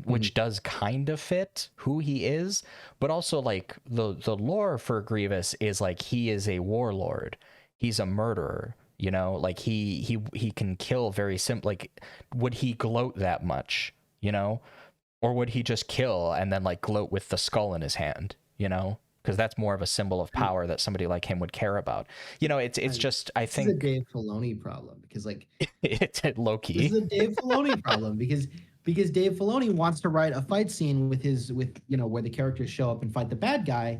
which does kind of fit who he is, but also like the lore for Grievous is like, he is a warlord, he's a murderer. Like he can kill very simple. Like, would he gloat that much, or would he just kill and then like gloat with the skull in his hand, because that's more of a symbol of power that somebody like him would care about. It's just, I think it's a Dave Filoni problem, because like it's low-key. This is a Dave Filoni problem because Dave Filoni wants to write a fight scene with where the characters show up and fight the bad guy,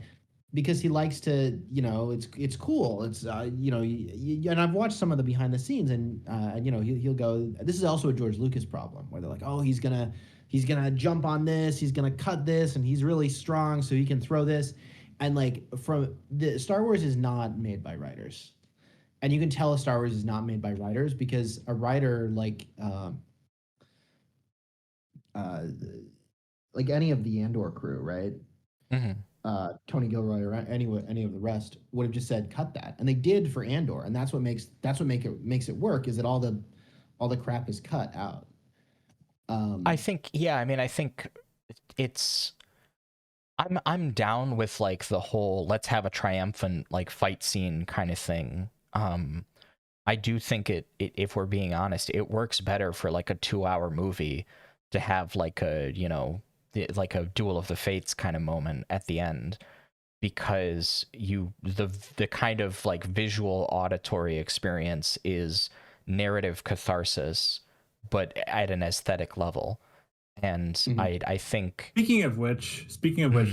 because he likes to, it's cool. It's and I've watched some of the behind the scenes, and he'll go, this is also a George Lucas problem, where they're like, oh, he's gonna jump on this, he's gonna cut this, and he's really strong, so he can throw this. And like, from the Star Wars is not made by writers, and you can tell a Star Wars is not made by writers because a writer like any of the Andor crew, right? Mm-hmm. Tony Gilroy or any of the rest would have just said cut that, and they did for Andor, and that's what makes it work, is that all the crap is cut out. I think it's, I'm down with like the whole let's have a triumphant like fight scene kind of thing. I do think it if we're being honest, it works better for like a 2-hour movie to have like a like a Duel of the Fates kind of moment at the end, because the kind of like visual auditory experience is narrative catharsis, but at an aesthetic level. And I think, speaking of which,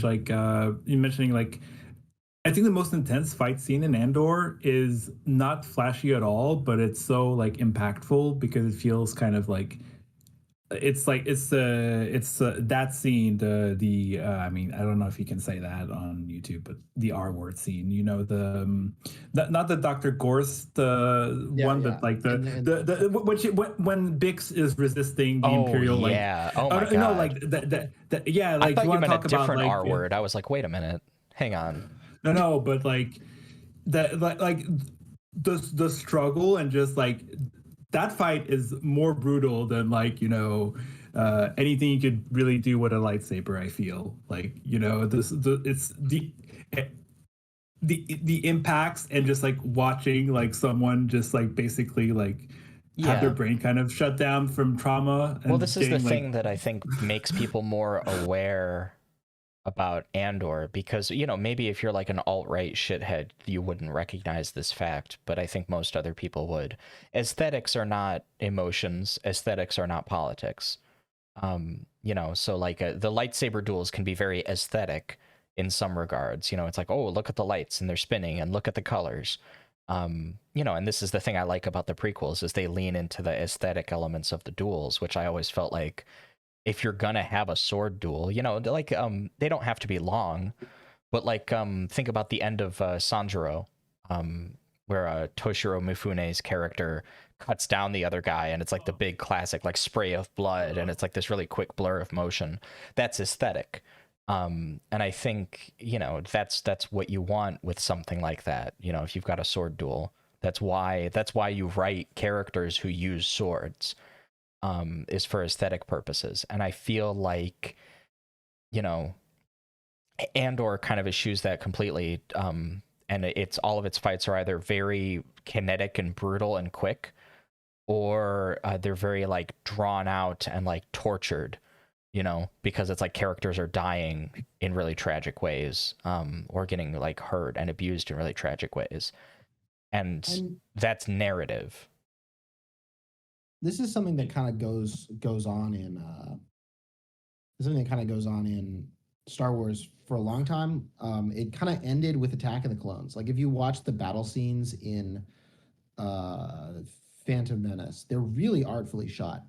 like you mentioning, like, I think the most intense fight scene in Andor is not flashy at all, but it's so like impactful because it feels kind of like it's that scene, the I mean, I don't know if you can say that on YouTube, but the R word scene, not the Dr. Gorst one, but like when Bix is resisting the Imperial, like, oh my God. no, like that, yeah, like, I thought you meant a different about, like, R word. I was like, wait a minute, hang on. No, but like the struggle and just like that fight is more brutal than like anything you could really do with a lightsaber. I feel like it's the impacts and just like watching like someone just like basically like have their brain kind of shut down from trauma. Well, this is the thing that I think makes people more aware about Andor, because maybe if you're like an alt-right shithead you wouldn't recognize this fact, but I think most other people would. Aesthetics are not emotions, aesthetics are not politics. So like the lightsaber duels can be very aesthetic in some regards. It's like, oh, look at the lights and they're spinning and look at the colors. And this is the thing I like about the prequels, is they lean into the aesthetic elements of the duels, which I always felt like, if you're gonna have a sword duel, like they don't have to be long, but like think about the end of Sanjuro, where Toshiro Mifune's character cuts down the other guy, and it's like the big classic like spray of blood, and it's like this really quick blur of motion. That's aesthetic. And I think that's what you want with something like that. If you've got a sword duel, that's why you write characters who use swords. Is for aesthetic purposes. And I feel like, Andor kind of eschews that completely. And it's all of its fights are either very kinetic and brutal and quick, or they're very like drawn out and like tortured, because it's like characters are dying in really tragic ways, or getting like hurt and abused in really tragic ways. And that's narrative. This is something that kind of goes on in Star Wars for a long time. It kind of ended with Attack of the Clones. Like if you watch the battle scenes in Phantom Menace, they're really artfully shot.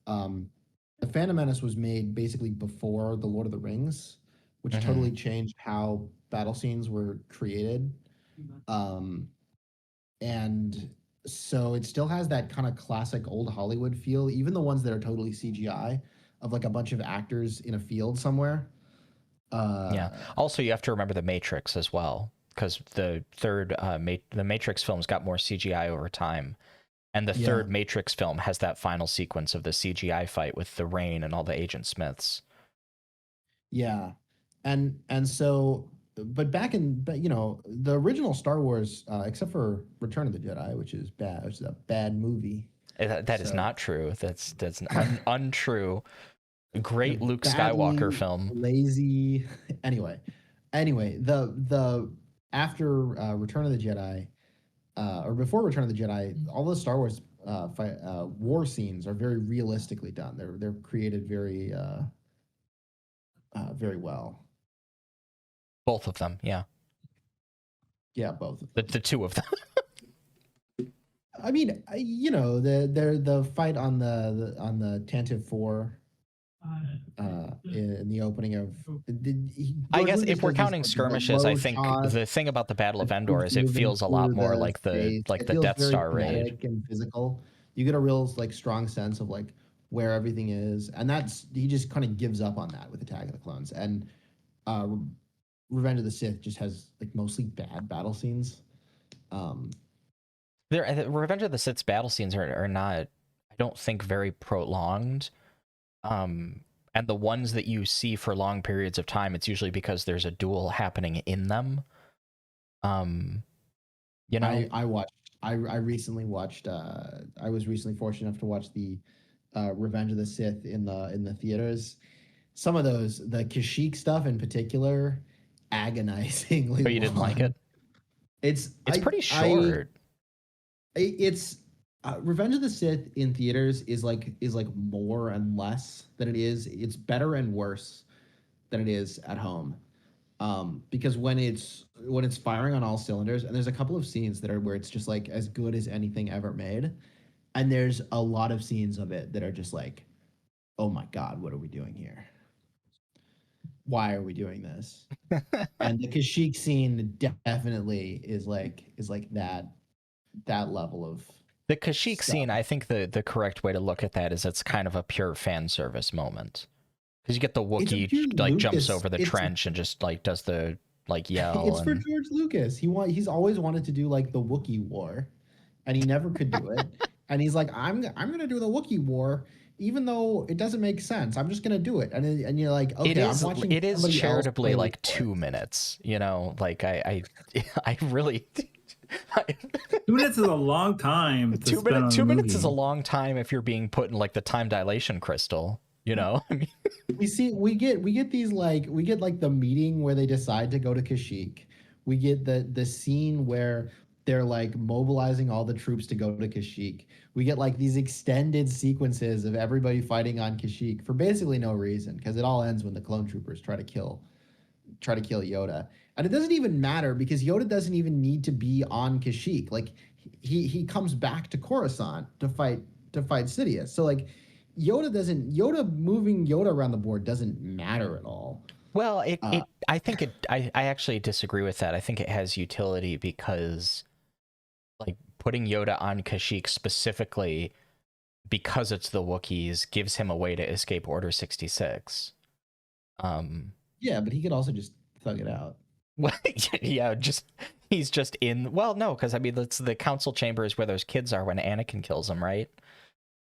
The Phantom Menace was made basically before the Lord of the Rings, which totally changed how battle scenes were created. And so it still has that kind of classic old Hollywood feel, even the ones that are totally CGI, of like a bunch of actors in a field somewhere. Yeah. Also, you have to remember the Matrix as well, because the third the Matrix films got more CGI over time, and the third Matrix film has that final sequence of the CGI fight with the rain and all the Agent Smiths. Yeah, and so. But back in, the original Star Wars, except for Return of the Jedi, which is bad, which is a bad movie. That is not true. That's untrue. Great Luke Skywalker film. Lazy. Anyway, the after Return of the Jedi, or before Return of the Jedi, all the Star Wars war scenes are very realistically done. They're created very very well. Both of them, yeah. Yeah, both of them. The two of them. I mean, the fight on the Tantive 4 in the opening of. I guess if we're counting skirmishes, I think the thing about the Battle of Endor is it feels a lot more like the Death Star raid. And physical. You get a real like strong sense of like where everything is, and he just kind of gives up on that with Attack of the Clones, and Revenge of the Sith just has like mostly bad battle scenes. Revenge of the Sith's battle scenes are not, I don't think, very prolonged. And the ones that you see for long periods of time, it's usually because there's a duel happening in them. I recently watched. I was recently fortunate enough to watch the Revenge of the Sith in the theaters. Some of those, the Kashyyyk stuff in particular, agonizingly. But you didn't like it? It's pretty short. It's Revenge of the Sith in theaters is like more and less than it is. It's better and worse than it is at home. Because when it's firing on all cylinders, and there's a couple of scenes that are where it's just like as good as anything ever made, and there's a lot of scenes of it that are just like, oh my God, what are we doing here? Why are we doing this? And the Kashyyyk scene definitely is like that level of the Kashyyyk scene. I think the correct way to look at that is it's kind of a pure fan service moment, because you get the Wookiee like jumps over the trench and just like does the like yell. It's for George Lucas. He's always wanted to do like the Wookiee War, and he never could do it. And he's like, I'm gonna do the Wookiee War, even though it doesn't make sense. I'm just gonna do it. And you're like, okay, I'm watching. It is charitably like 2 minutes. minutes. You know, like I really. 2 minutes is a long time. 2 minutes is a long time if you're being put in like the time dilation crystal. You know, I mean, we get these like the meeting where they decide to go to Kashyyyk. We get the scene where they're like mobilizing all the troops to go to Kashyyyk. We get like these extended sequences of everybody fighting on Kashyyyk for basically no reason, because it all ends when the clone troopers try to kill Yoda. And it doesn't even matter because Yoda doesn't even need to be on Kashyyyk. Like he comes back to Coruscant to fight Sidious. So like Yoda moving Yoda around the board doesn't matter at all. Well, I actually disagree with that. I think it has utility because like putting Yoda on Kashyyyk specifically because it's the Wookiees gives him a way to escape Order 66. Yeah, but he could also just thug it out. Well, yeah, he's just in. Well, no, because I mean, that's the council chambers where those kids are when Anakin kills them, right?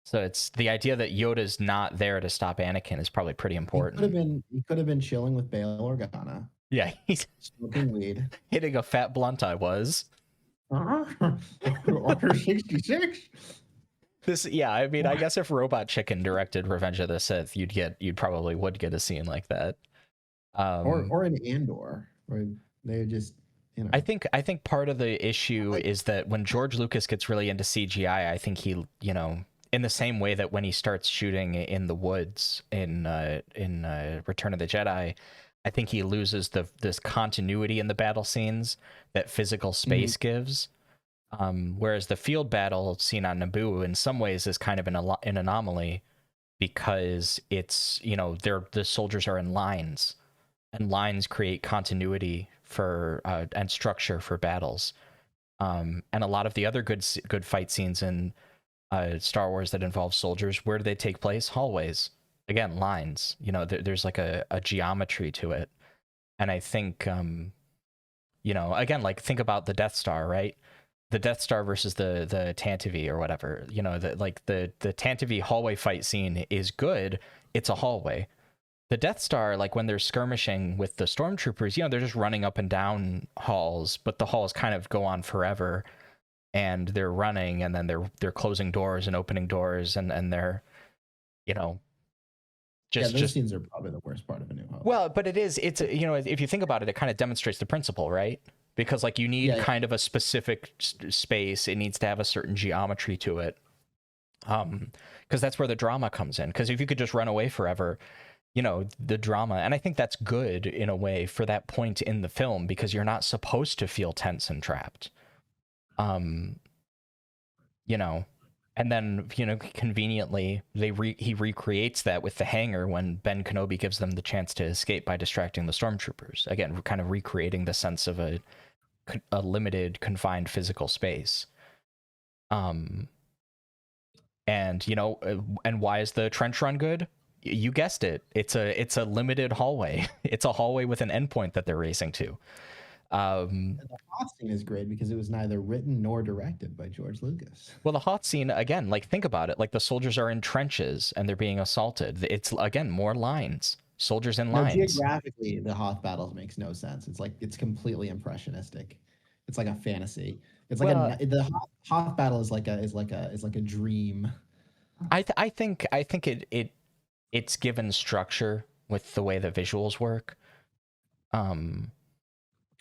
So it's the idea that Yoda's not there to stop Anakin is probably pretty important. He could have been chilling with Bail Organa. Yeah, he's smoking weed, hitting a fat blunt. I was. Order 66. I mean, I guess if Robot Chicken directed Revenge of the Sith, you'd probably would get a scene like that. Or an Andor, where they just, you know. I think part of the issue is that when George Lucas gets really into CGI, I think he, you know, in the same way that when he starts shooting in the woods in Return of the Jedi, I think he loses this continuity in the battle scenes that physical space gives. Whereas the field battle scene on Naboo in some ways is kind of an anomaly because it's, you know, the soldiers are in lines. And lines create continuity for and structure for battles, and a lot of the other good fight scenes in Star Wars that involve soldiers, where do they take place? Hallways, again, lines. You know, there's like a geometry to it, and I think, you know, again, like think about the Death Star, right? The Death Star versus the Tantive or whatever. You know, the Tantive hallway fight scene is good. It's a hallway. The Death Star, like when they're skirmishing with the stormtroopers, you know, they're just running up and down halls, but the halls kind of go on forever, and they're running, and then they're closing doors and opening doors, and they're, you know, those scenes are probably the worst part of A New Hope. Well, but it's you know, if you think about it, it kind of demonstrates the principle, right? Because like you need kind of a specific space, it needs to have a certain geometry to it, because that's where the drama comes in. Because if you could just run away forever, you know, the drama, and I think that's good in a way for that point in the film, because you're not supposed to feel tense and trapped. You know, and then, you know, conveniently he recreates that with the hangar when Ben Kenobi gives them the chance to escape by distracting the stormtroopers. Again, kind of recreating the sense of a limited, confined physical space. And, you know, and why is the trench run good? You guessed it. It's a limited hallway. It's a hallway with an endpoint that they're racing to. And the Hoth scene is great because it was neither written nor directed by George Lucas. Well, the Hoth scene, again, like think about it. Like the soldiers are in trenches and they're being assaulted. It's, again, more lines. Soldiers in lines. Geographically, the Hoth battles makes no sense. It's like it's completely impressionistic. It's like a fantasy. It's like the Hoth battle is like a dream. I think it's given structure with the way the visuals work.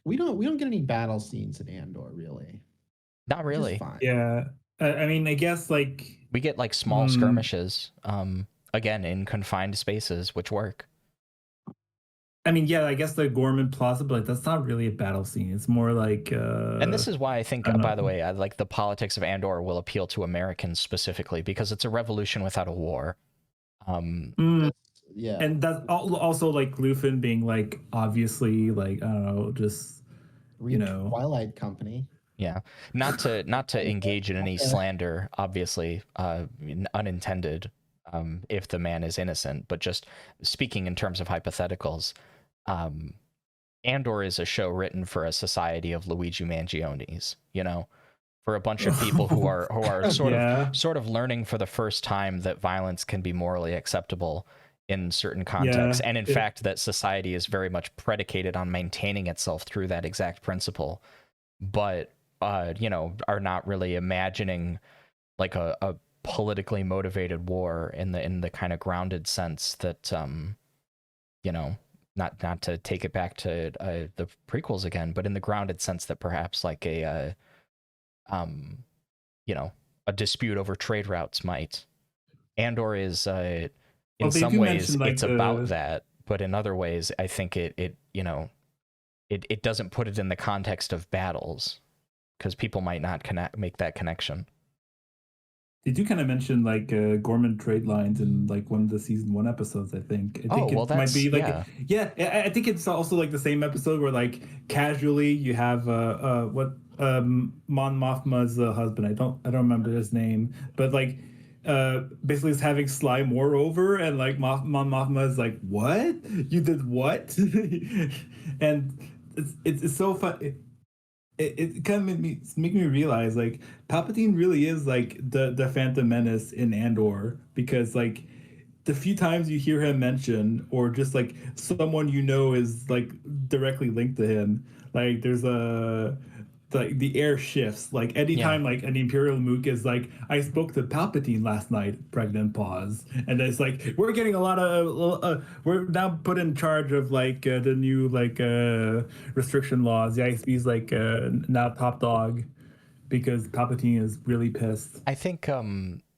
We don't get any battle scenes in Andor, really. Not really. Yeah, I mean, I guess like we get like small skirmishes, again in confined spaces, which work. I mean, yeah, I guess the Gorman Plaza, but like, that's not really a battle scene. It's more like. And this is why I think, by the way, I like the politics of Andor will appeal to Americans specifically because it's a revolution without a war. Yeah, and that's also like Luthen being like obviously like I don't know, just you know, Twilight Company. Yeah, not to engage in any slander, obviously, unintended, if the man is innocent, but just speaking in terms of hypotheticals, Andor is a show written for a society of Luigi Mangionis, you know, for a bunch of people who are sort of learning for the first time that violence can be morally acceptable in certain contexts, and in fact that society is very much predicated on maintaining itself through that exact principle, but you know, are not really imagining like a politically motivated war in the kind of grounded sense that you know, not to take it back to the prequels again, but in the grounded sense that perhaps like a you know, a dispute over trade routes might. Andor is in some ways like it's about that, but in other ways I think it you know, it doesn't put it in the context of battles because people might not make that connection. They do kind of mention like Gorman trade lines in like one of the season 1 episodes, I think. I think it might be like I think it's also like the same episode where like casually you have what Mon Mothma's husband. I don't remember his name, but like basically is having Sly Moore over, and like Mon Mothma is like, "What? You did what?" And it's so fun. It kind of make me realize like Palpatine really is like the Phantom Menace in Andor, because like the few times you hear him mentioned, or just like someone you know is like directly linked to him, like there's the air shifts. Like anytime like an Imperial Mook is like, I spoke to Palpatine last night, pregnant pause, and it's like we're getting a lot of we're now put in charge of like the new like restriction laws. The ISB's like now top dog because Palpatine is really pissed. I think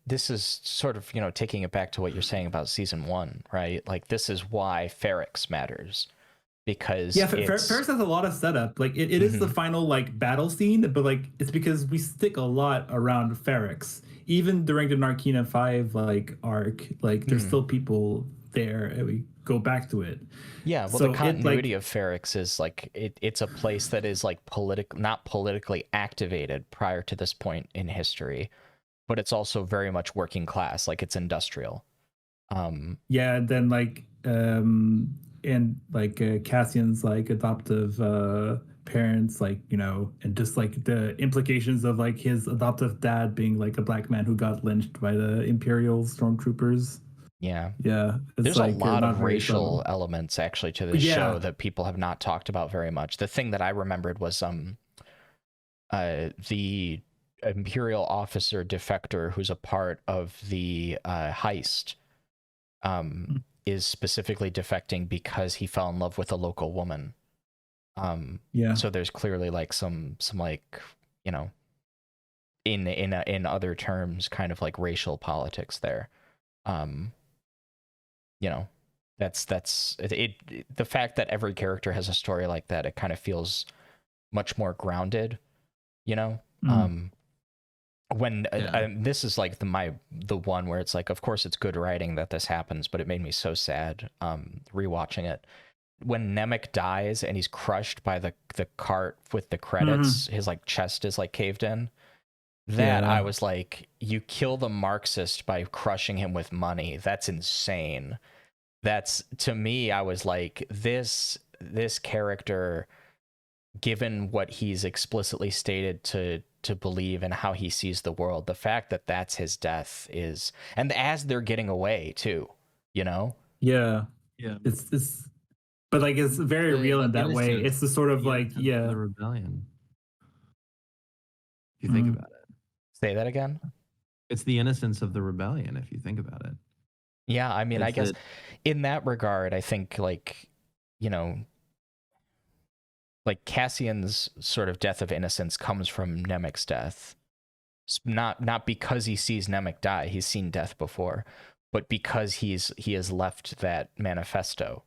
this is sort of, you know, taking it back to what you're saying about season 1, right? Like this is why Ferrix matters. Because Ferrix has a lot of setup. Like it is the final like battle scene, but like it's because we stick a lot around Ferrix. Even during the Narkina 5 like arc, like there's still people there, and we go back to it. Yeah, well, so the continuity of Ferrix is like it's a place that is like not politically activated prior to this point in history, but it's also very much working class. Like it's industrial. And then like and like Cassian's like adoptive parents, like, you know, and just like the implications of like his adoptive dad being like a black man who got lynched by the Imperial stormtroopers. Yeah, there's like, a lot of racial elements actually to this show that people have not talked about very much. The thing that I remembered was the Imperial officer defector who's a part of the heist is specifically defecting because he fell in love with a local woman. So there's clearly like some like, you know, in other terms, kind of like racial politics there. You know, that's it. The fact that every character has a story like that, it kind of feels much more grounded, you know. When this is like the one where it's like, of course it's good writing that this happens, but it made me so sad rewatching it. When Nemec dies and he's crushed by the cart with the credits, his like chest is like caved in. I was like, you kill the Marxist by crushing him with money. That's insane. That's, to me, I was like, this character, given what he's explicitly stated to believe and how he sees the world, the fact that that's his death is, and as they're getting away too, you know. It's but like it's very real in that way. It's the sort of like the rebellion, if you think about it. Say that again. It's the innocence of the rebellion, if you think about it. Yeah, I mean, I guess in that regard, I think like, you know, like Cassian's sort of death of innocence comes from Nemec's death. Not because he sees Nemec die, he's seen death before, but because he has left that manifesto.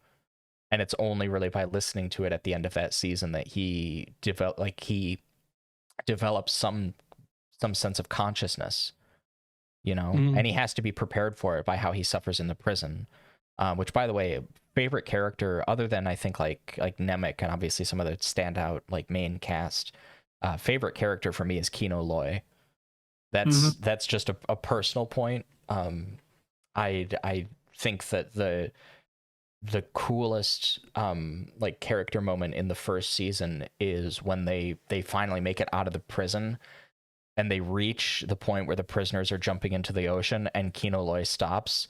And it's only really by listening to it at the end of that season that he develops some sense of consciousness, you know, and he has to be prepared for it by how he suffers in the prison, which, by the way, favorite character other than I think like Nemec and obviously some other standout like main cast, favorite character for me is Kino Loy. That's just a personal point. I think that the coolest like character moment in the first season is when they finally make it out of the prison and they reach the point where the prisoners are jumping into the ocean and Kino Loy stops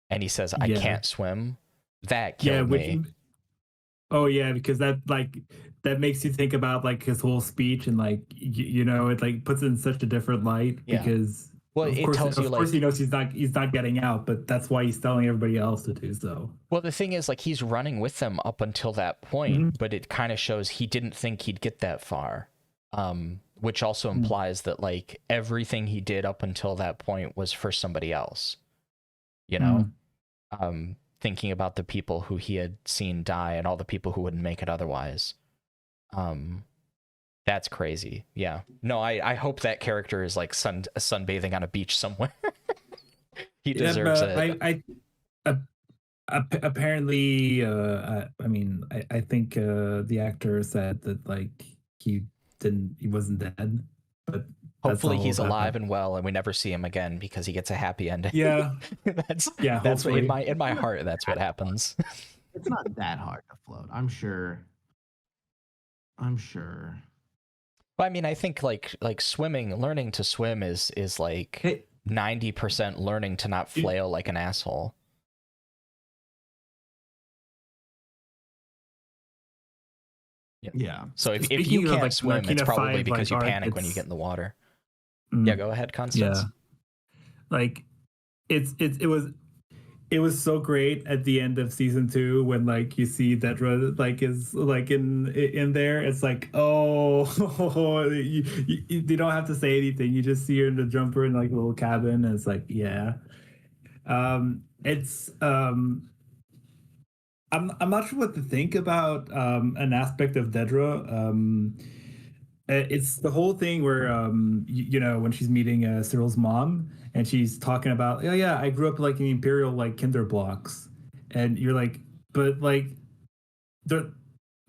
and he says, I can't swim. That killed me. Oh yeah, because that makes you think about like his whole speech and like you know, it like puts it in such a different light because well, of course he knows he's not getting out, but that's why he's telling everybody else to do so. Well, the thing is, like, he's running with them up until that point, but it kind of shows he didn't think he'd get that far, which also implies that like everything he did up until that point was for somebody else, you know, thinking about the people who he had seen die and all the people who wouldn't make it otherwise. That's crazy. Yeah. No, I hope that character is like sunbathing on a beach somewhere. He deserves it. Apparently, I mean, I think the actor said that like he wasn't dead, but hopefully he's alive and well, and we never see him again because he gets a happy ending. Yeah, that's what, in my heart. That's what happens. It's not that hard to float. I'm sure. Well, I mean, I think like learning to swim is like 90% learning to not flail like an asshole. Yeah. So if you can't swim, it's probably because you panic when you get in the water. Yeah, go ahead, Constance. Yeah. Like it was so great at the end of season 2 when like you see Dedra like is like in there. It's like, oh, you don't have to say anything. You just see her in the jumper in like a little cabin, and it's like, yeah. It's I'm not sure what to think about an aspect of Dedra. It's the whole thing where you know, when she's meeting Cyril's mom and she's talking about, oh yeah, I grew up like in Imperial like kinder blocks, and you're like, but like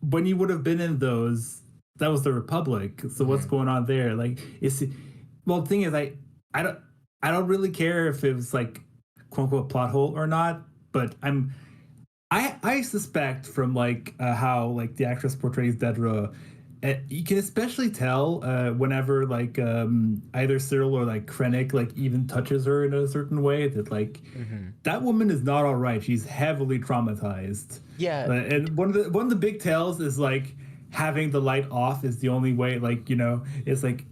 when you would have been in those, that was the Republic. So what's going on there? Like, the thing is, I don't really care if it was like quote unquote plot hole or not, but I suspect from like how like the actress portrays Dedra, you can especially tell whenever like either Cyril or like Krennic like even touches her in a certain way that like that woman is not all right. She's heavily traumatized. Yeah, and one of the big tells is like having the light off is the only way. Like, you know, it's like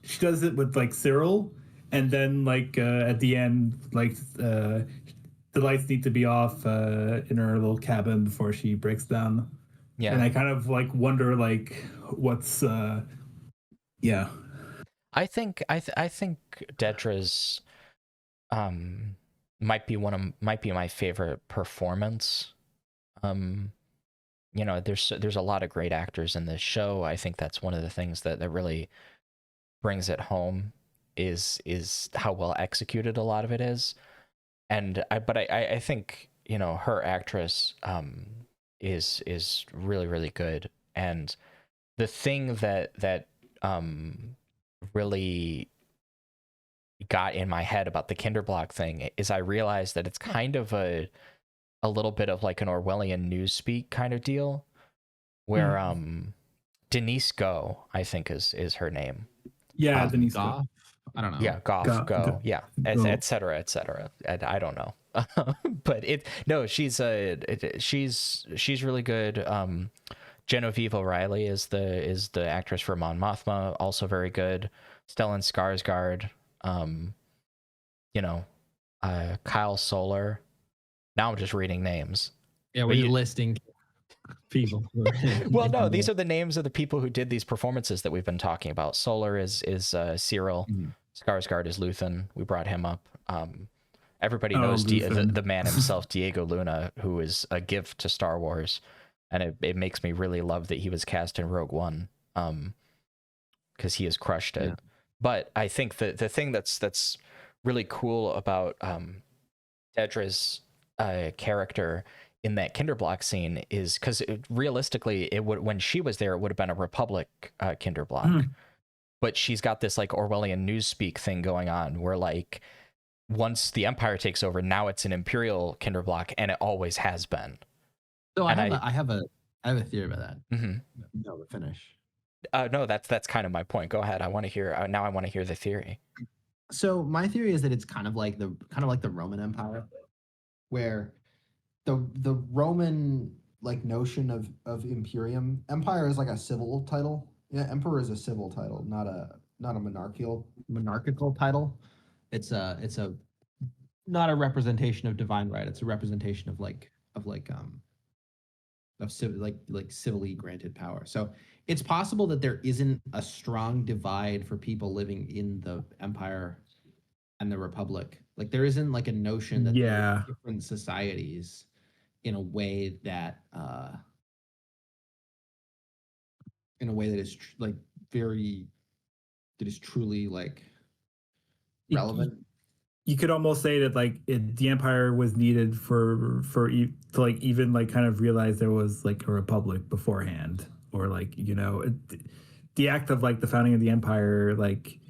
she does it with like Cyril, and then like at the end like the lights need to be off in her little cabin before she breaks down. Yeah. And I kind of like wonder like what's yeah. I think Dedra's might be my favorite performance. You know, there's a lot of great actors in this show. I think that's one of the things that really brings it home is how well executed a lot of it is. And I think, you know, her actress is really, really good. And the thing that really got in my head about the Kinderblock thing is I realized that it's kind of a little bit of like an Orwellian newspeak kind of deal, where Denise Go, I think is her name. Yeah, Denise Goff. I don't know. Yeah, Go. Yeah, et cetera, et cetera. I don't know. But she's really good. Genevieve O'Reilly is the actress for Mon Mothma, also very good. Stellan Skarsgård, you know, Kyle Solar. Now I'm just reading names. Yeah, we're listing people. Well, no, these are the names of the people who did these performances that we've been talking about. Solar is Cyril. Skarsgård is Luthen. We brought him up. Everybody knows the man himself, Diego Luna, who is a gift to Star Wars, and it makes me really love that he was cast in Rogue One, because he has crushed it. Yeah. But I think the thing that's really cool about Dedra's character in that Kinderblock scene is because realistically, when she was there, it would have been a Republic Kinderblock. But she's got this like Orwellian newspeak thing going on where like once the Empire takes over, now it's an Imperial Kinder block, and it always has been. So And I have a theory about that. Mm-hmm. No, but finish. No, that's kind of my point. Go ahead. I want to hear. Now I want to hear the theory. So my theory is that it's kind of like the Roman Empire, where the Roman like notion of imperium empire is like a civil title. Yeah, emperor is a civil title, not a monarchical title. It's a not a representation of divine right. It's a representation of civilly granted power. So it's possible that there isn't a strong divide for people living in the empire and the republic. Like there isn't like a notion that there are different societies in a way that is truly like relevant. You could almost say that like the empire was needed to like even like kind of realize there was like a republic beforehand, or like, you know, the act of like the founding of the empire like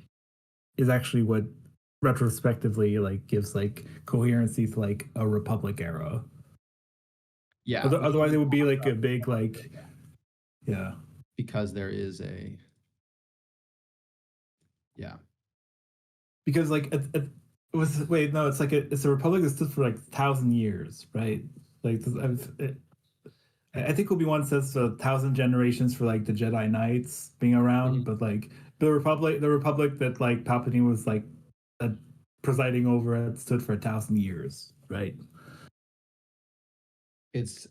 is actually what retrospectively like gives like coherency to like a republic era. Yeah. Otherwise it would be like a big like because there is a because like it's a republic that stood for like 1,000 years, right? Like I think Obi-Wan says 1,000 generations for like the Jedi Knights being around, but like the republic that like Palpatine was like presiding over it stood for 1,000 years, right? It's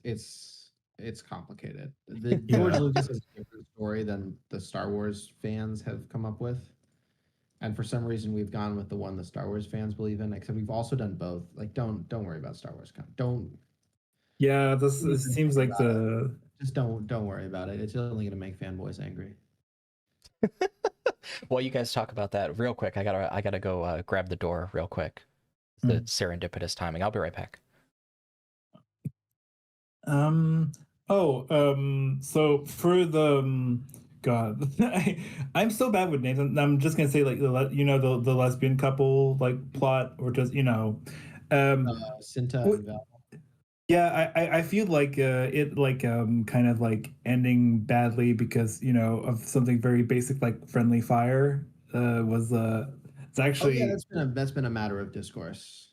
complicated. The George Lucas is a different story than the Star Wars fans have come up with. And for some reason, we've gone with the one the Star Wars fans believe in. Except we've also done both. Like, don't worry about Star Wars. Don't. Yeah, this seems like just don't worry about it. It's only going to make fanboys angry. While you guys talk about that, real quick, I gotta go grab the door real quick. The serendipitous timing. I'll be right back. So for the God, I'm so bad with names. I'm just gonna say like the lesbian couple like plot, or just Cinta and Val. Yeah, I feel like it like kind of like ending badly because of something very basic like friendly fire was it's actually that's been a matter of discourse.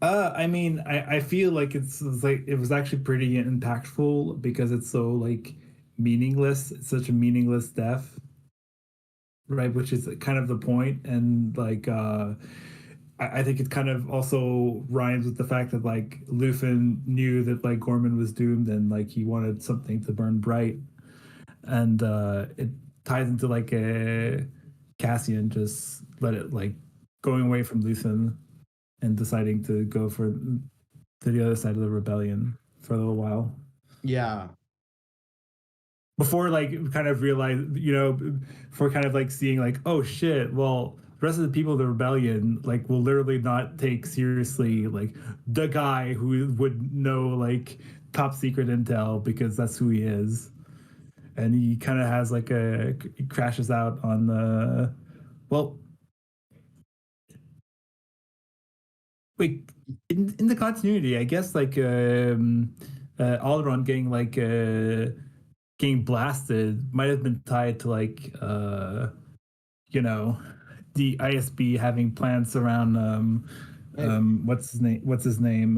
I mean, I feel like it's like it was actually pretty impactful because it's so like meaningless. It's such a meaningless death, right? Which is kind of the point, and like I think it kind of also rhymes with the fact that like Luthen knew that like Gorman was doomed, and like he wanted something to burn bright, and it ties into like Cassian just let it like going away from Luthen and deciding to go to the other side of the rebellion for a little while. Yeah. Before like kind of realize, before kind of like seeing like, oh shit, well, the rest of the people of the rebellion like will literally not take seriously like the guy who would know like top secret intel because that's who he is. And he kind of has like he crashes out on the, well, wait, in the continuity, I guess like Alderaan getting blasted might have been tied to like the ISB having plans around what's his name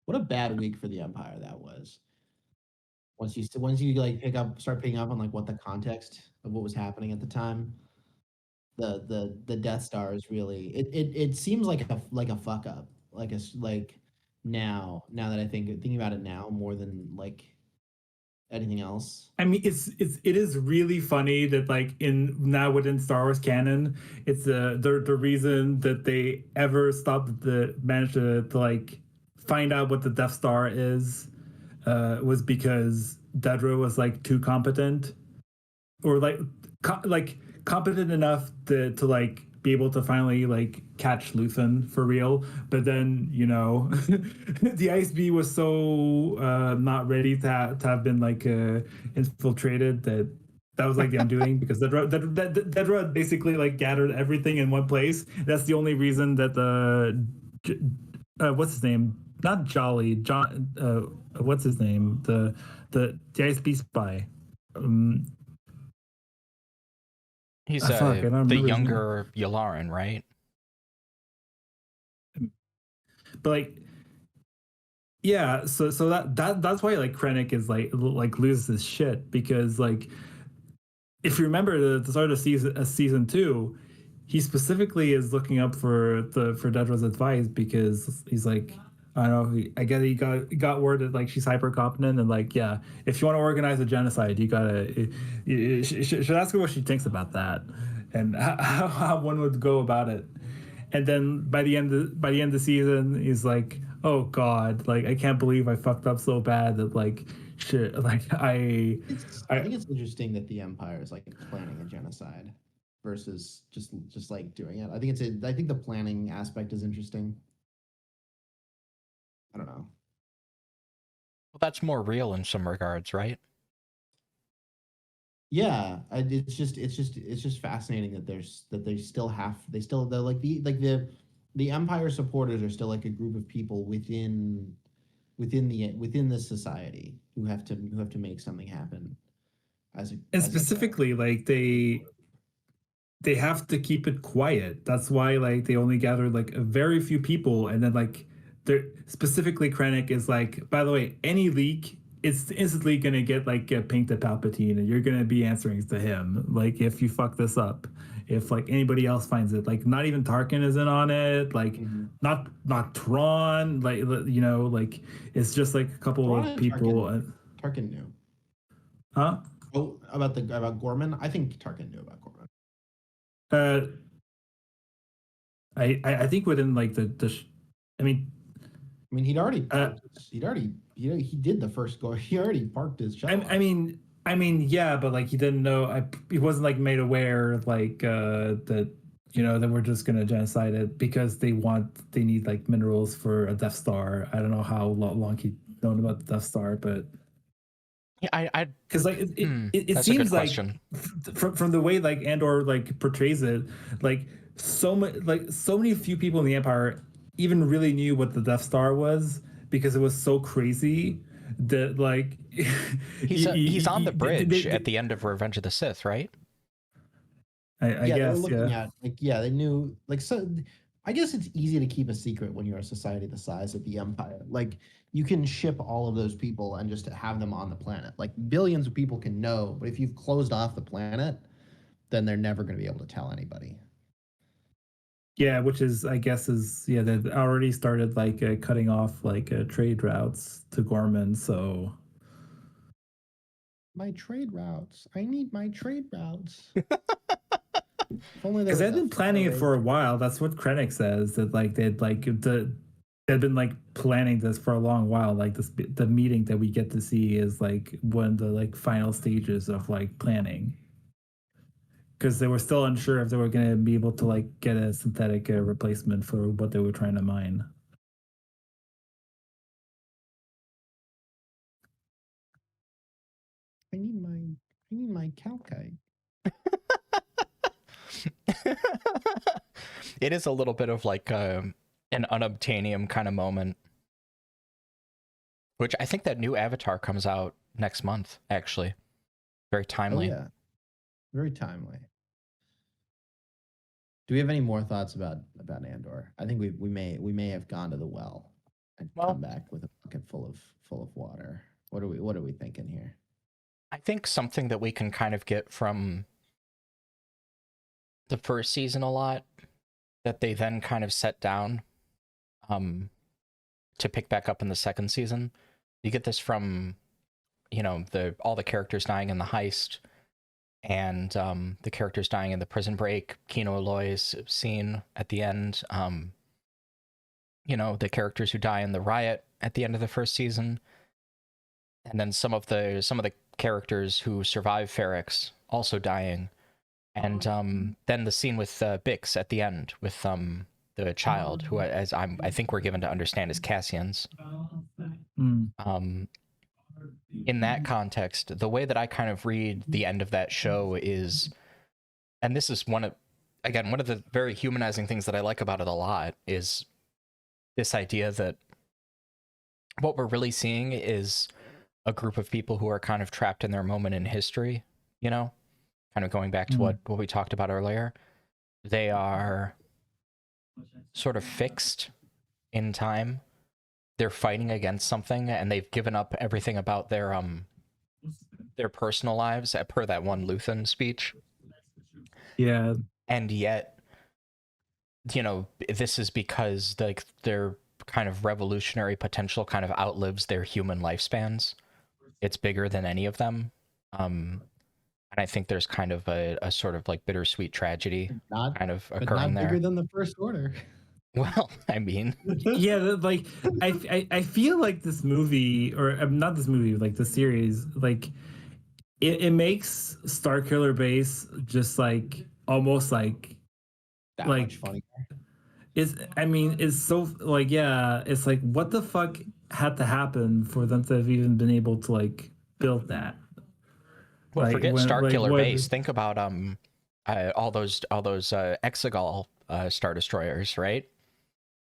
what a bad week for the Empire that was. Once you like start picking up on like what the context of what was happening at the time, the Death Star is really it seems like a fuck up, now that I thinking about it now more than like anything else. I mean, it is really funny that like within Star Wars canon, it's the reason that they ever managed to like find out what the Death Star is was because Dedra was like too competent, or like competent enough to like be able to finally like catch Luthen for real, but then the ISB was so not ready to have been like infiltrated that That was like the undoing because Dedra basically like gathered everything in one place. That's the only reason that the what's his name? Not Jolly John. What's his name? The ISB spy. He's the younger Yularen, right? But like, yeah. So that's why like Krennic is like loses his shit because like, if you remember the start of season 2, he specifically is looking up for Dedra's advice because he's like, I don't know, I guess he got word that like she's hyper competent and like, yeah, if you want to organize a genocide, you should ask her what she thinks about that and how one would go about it. And then by the end of the season, he's like, oh god, like I can't believe I fucked up so bad that like shit, like I think it's interesting that the Empire is like planning a genocide versus just like doing it. I think the planning aspect is interesting. I don't know. Well, that's more real in some regards, right? Yeah, it's just fascinating that they still the Empire supporters are still like a group of people within the society who have to make something happen. And specifically, like they have to keep it quiet. That's why like they only gather like a very few people, and then like they're specifically Krennic is like, by the way, any leak, it's instantly gonna get like pinged to Palpatine, and you're gonna be answering to him. Like if you fuck this up, if like anybody else finds it, like not even Tarkin is in on it, like not Thrawn, like you know, like it's just like a couple Thrawn of people. Tarkin knew. Huh? Oh, about Gorman? I think Tarkin knew about Gorman. I think within like I mean he'd already he did the first go. He already parked his shot. I mean, yeah, but like he didn't know. He wasn't like made aware like that that we're just gonna genocide it because they need like minerals for a Death Star. I don't know how long he'd known about the Death Star, but yeah, because like it seems like from the way like Andor like portrays it, like so many few people in the Empire even really knew what the Death Star was because it was so crazy that like he's on the bridge at the end of Revenge of the Sith, right? I guess they were looking at they knew so. I guess it's easy to keep a secret when you're a society the size of the Empire. Like you can ship all of those people and just have them on the planet. Like billions of people can know, but if you've closed off the planet, then they're never going to be able to tell anybody. Yeah, which is I guess they've already started like cutting off like trade routes to Gorman. So my trade routes. I need my trade routes. Because they've been planning it for a while. That's what Krennic says, that like they'd been like planning this for a long while. Like the meeting that we get to see is like one of the like final stages of like planning. Because they were still unsure if they were going to be able to like get a synthetic replacement for what they were trying to mine. I need my calcite. It is a little bit of like an unobtainium kind of moment, which I think that new Avatar comes out next month. Actually, very timely. Oh, yeah, very timely. Do we have any more thoughts about Andor? I think we may have gone to the well and come back with a bucket full of water. What are we thinking here? I think something that we can kind of get from the first season a lot, that they then kind of set down to pick back up in the second season. You get this from, all the characters dying in the heist and the characters dying in the prison break, Kino Aloy's scene at the end, the characters who die in the riot at the end of the first season, and then some of the characters who survive Ferrex also dying. And then the scene with Bix at the end with the child, who, I think we're given to understand, is Cassian's. in that context, the way that I kind of read the end of that show is, and this is one of the very humanizing things that I like about it a lot, is this idea that what we're really seeing is a group of people who are kind of trapped in their moment in history, you know, kind of going back to what we talked about earlier. They are sort of fixed in time. They're fighting against something, and they've given up everything about their personal lives, per that one Luthen speech. Yeah. And yet, you know, this is because like their kind of revolutionary potential kind of outlives their human lifespans. It's bigger than any of them. And I think there's kind of a sort of like bittersweet tragedy kind of occurring there. Bigger than the First Order. Well, I mean, yeah, like I feel like this movie, or not this movie, like the series, like it makes Starkiller Base just like almost like that like much funny. It's so like, yeah, it's like what the fuck had to happen for them to have even been able to like build that. Well, like, forget Starkiller Base. Think about all those Exegol Star Destroyers, right?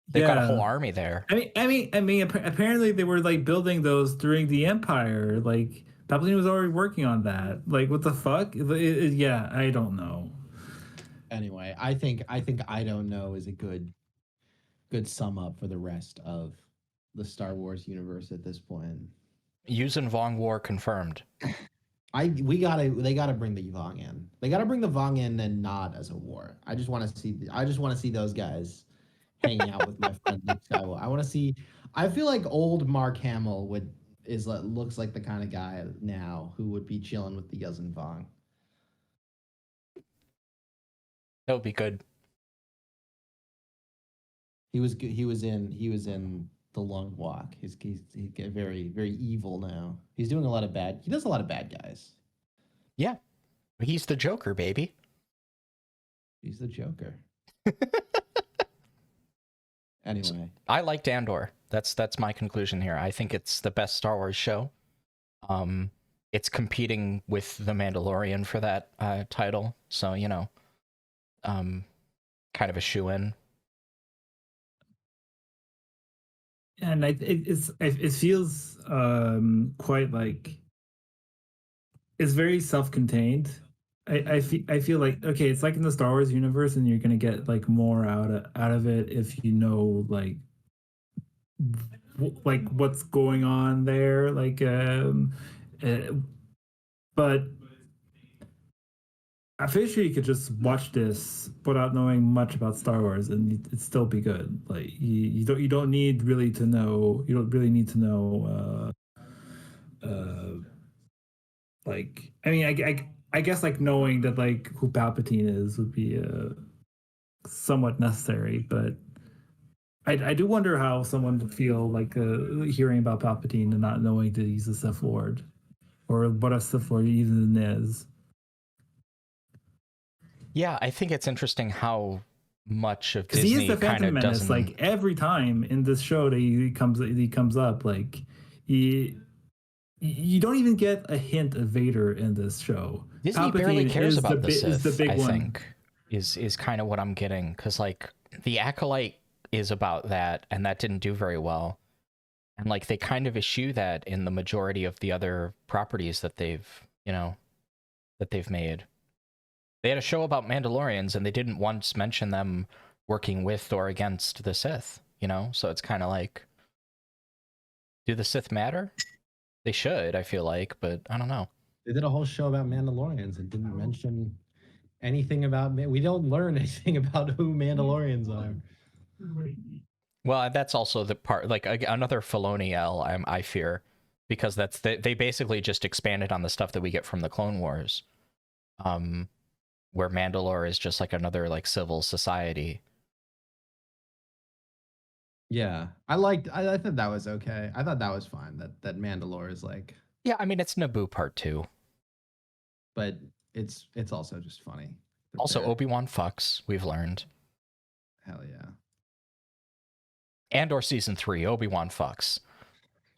They've got a whole army there. I mean, apparently they were like building those during the Empire. Like Palpatine was already working on that. Like, what the fuck? Yeah, I don't know. Anyway, I think I don't know is a good sum up for the rest of the Star Wars universe at this point. Yuuzhan Vong War confirmed. They gotta bring the Vong in. They gotta bring the Vong in and not as a war. I just want to see those guys hanging out with my friend Luke Skywalker. I want to see. I feel like old Mark Hamill looks like the kind of guy now who would be chilling with the Yuuzhan Vong. That would be good. He was in The Long Walk. He's very, very evil now. He does a lot of bad guys. Yeah. He's the Joker, baby. He's the Joker. Anyway. I liked Andor. That's my conclusion here. I think it's the best Star Wars show. It's competing with The Mandalorian for that title. So, you know, kind of a shoe-in. And it feels quite like it's very self-contained. I feel like, okay, it's like in the Star Wars universe, and you're gonna get like more out of it if you know like what's going on there, like but I'm pretty sure you could just watch this without knowing much about Star Wars, and it'd still be good. Like you don't need really to know. You don't really need to know. Like, I mean, I guess like knowing that like who Palpatine is would be somewhat necessary, but I do wonder how someone would feel like hearing about Palpatine and not knowing that he's a Sith Lord, or what a Sith Lord even is. Yeah, I think it's interesting how much of Disney he is the Phantom Menace. Doesn't... Like every time in this show that he comes up, like you don't even get a hint of Vader in this show. Disney Palpatine barely cares about the Sith. Is the big I one. think is kind of what I'm getting, because like the Acolyte is about that, and that didn't do very well, and like they kind of eschew that in the majority of the other properties that they've made. They had a show about Mandalorians, and they didn't once mention them working with or against the Sith, you know? So it's kind of like, do the Sith matter? They should, I feel like, but I don't know. They did a whole show about Mandalorians and didn't mention anything about... We don't learn anything about who Mandalorians are. Well, that's also the part, like another Filoni L, I fear, because they basically just expanded on the stuff that we get from the Clone Wars. Where Mandalore is just like another like civil society. Yeah, I thought that was okay. I thought that was fine. That Mandalore is like... Yeah, I mean, it's Naboo Part 2. But it's also just funny. Also, Obi-Wan fucks, we've learned. Hell yeah. Andor Season 3, Obi-Wan fucks.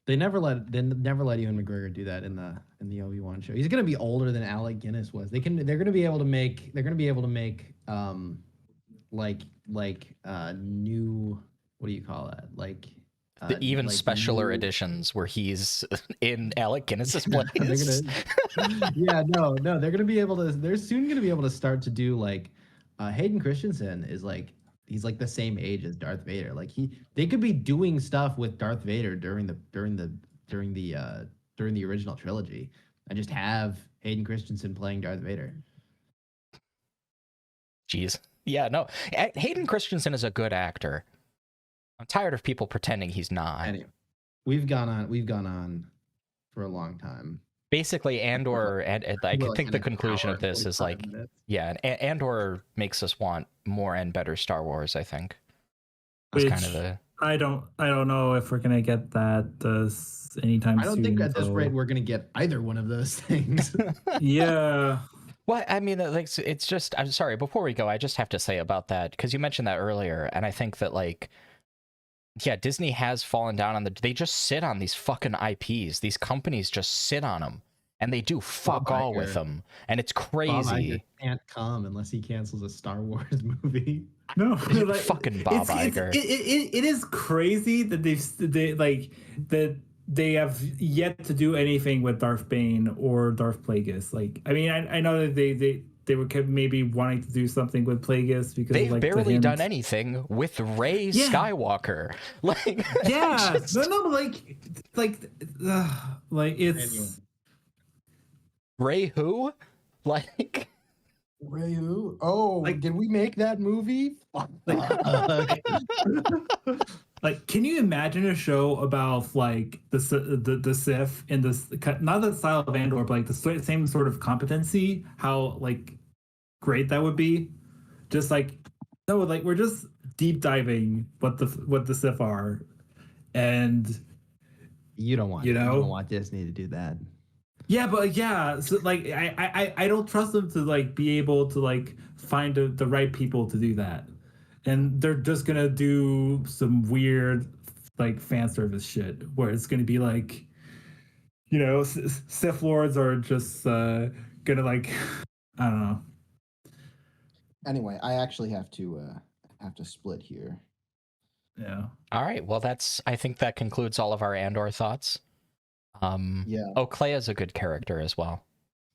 They never let Ewan McGregor do that in the Obi-Wan show. He's gonna be older than Alec Guinness was. They're gonna be able to make new, what do you call that? Like even like specialer new- editions where he's in Alec Guinness's place. they're gonna be able to. They're soon gonna be able to start to do like Hayden Christensen is like he's like the same age as Darth Vader. Like they could be doing stuff with Darth Vader during the original trilogy and just have Hayden Christensen playing Darth Vader. Jeez. Yeah, no. Hayden Christensen is a good actor. I'm tired of people pretending he's not. Anyway, we've gone on for a long time. Basically, Andor, and I think the conclusion of this is like, minutes. yeah, Andor makes us want more and better Star Wars, I think. That's Which kind of the... I don't know if we're gonna get that anytime soon. I don't think at this rate we're gonna get either one of those things. Yeah. Well, I mean, like, it's just, I'm sorry, before we go, I just have to say about that, because you mentioned that earlier, and I think that, like, yeah, Disney has fallen down on they just sit on these fucking IPs. These companies just sit on them, and they do fuck all with them, and it's crazy. Bob Iger can't come unless he cancels a Star Wars movie. No, like, fucking Bob Iger. It is crazy that they have yet to do anything with Darth Bane or Darth Plagueis. Like, I mean, I know that they were maybe wanting to do something with Plagueis because they've like, barely done anything with Rey Skywalker. Like, yeah, just... no, like it's Anyway. Rey who? Like, Rey who? Oh, like, did we make that movie? Like, can you imagine a show about like the Sith in this, not the style of Andor, but like the same sort of competency? How like great that would be! Just like, no, like we're just deep diving what the Sith are, and you don't want Disney to do that. Yeah, but yeah, so like I don't trust them to like be able to like find the right people to do that. And they're just gonna do some weird, like, fan service shit where it's gonna be like, you know, Sith Lords are just gonna like, I don't know. Anyway, I actually have to split here. Yeah. All right. Well, I think that concludes all of our Andor thoughts. Yeah. Oh, Clea's a good character as well.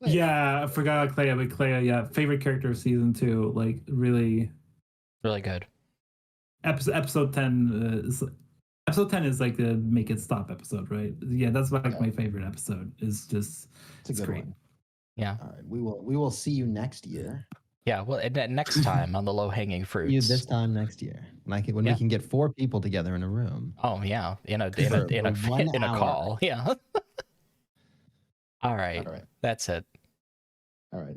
Yeah, I forgot about Clea, but Clea, yeah, favorite character of season 2, like really. Really good. Episode 10 is like the make it stop episode, right? Yeah, that's like my favorite episode. It's great. One. Yeah. All right, we will see you next year. Yeah, well, next time on the low hanging fruits. You this time next year, when we can get 4 people together in a room. Oh yeah, in a call. Yeah. All right. That's it. All right.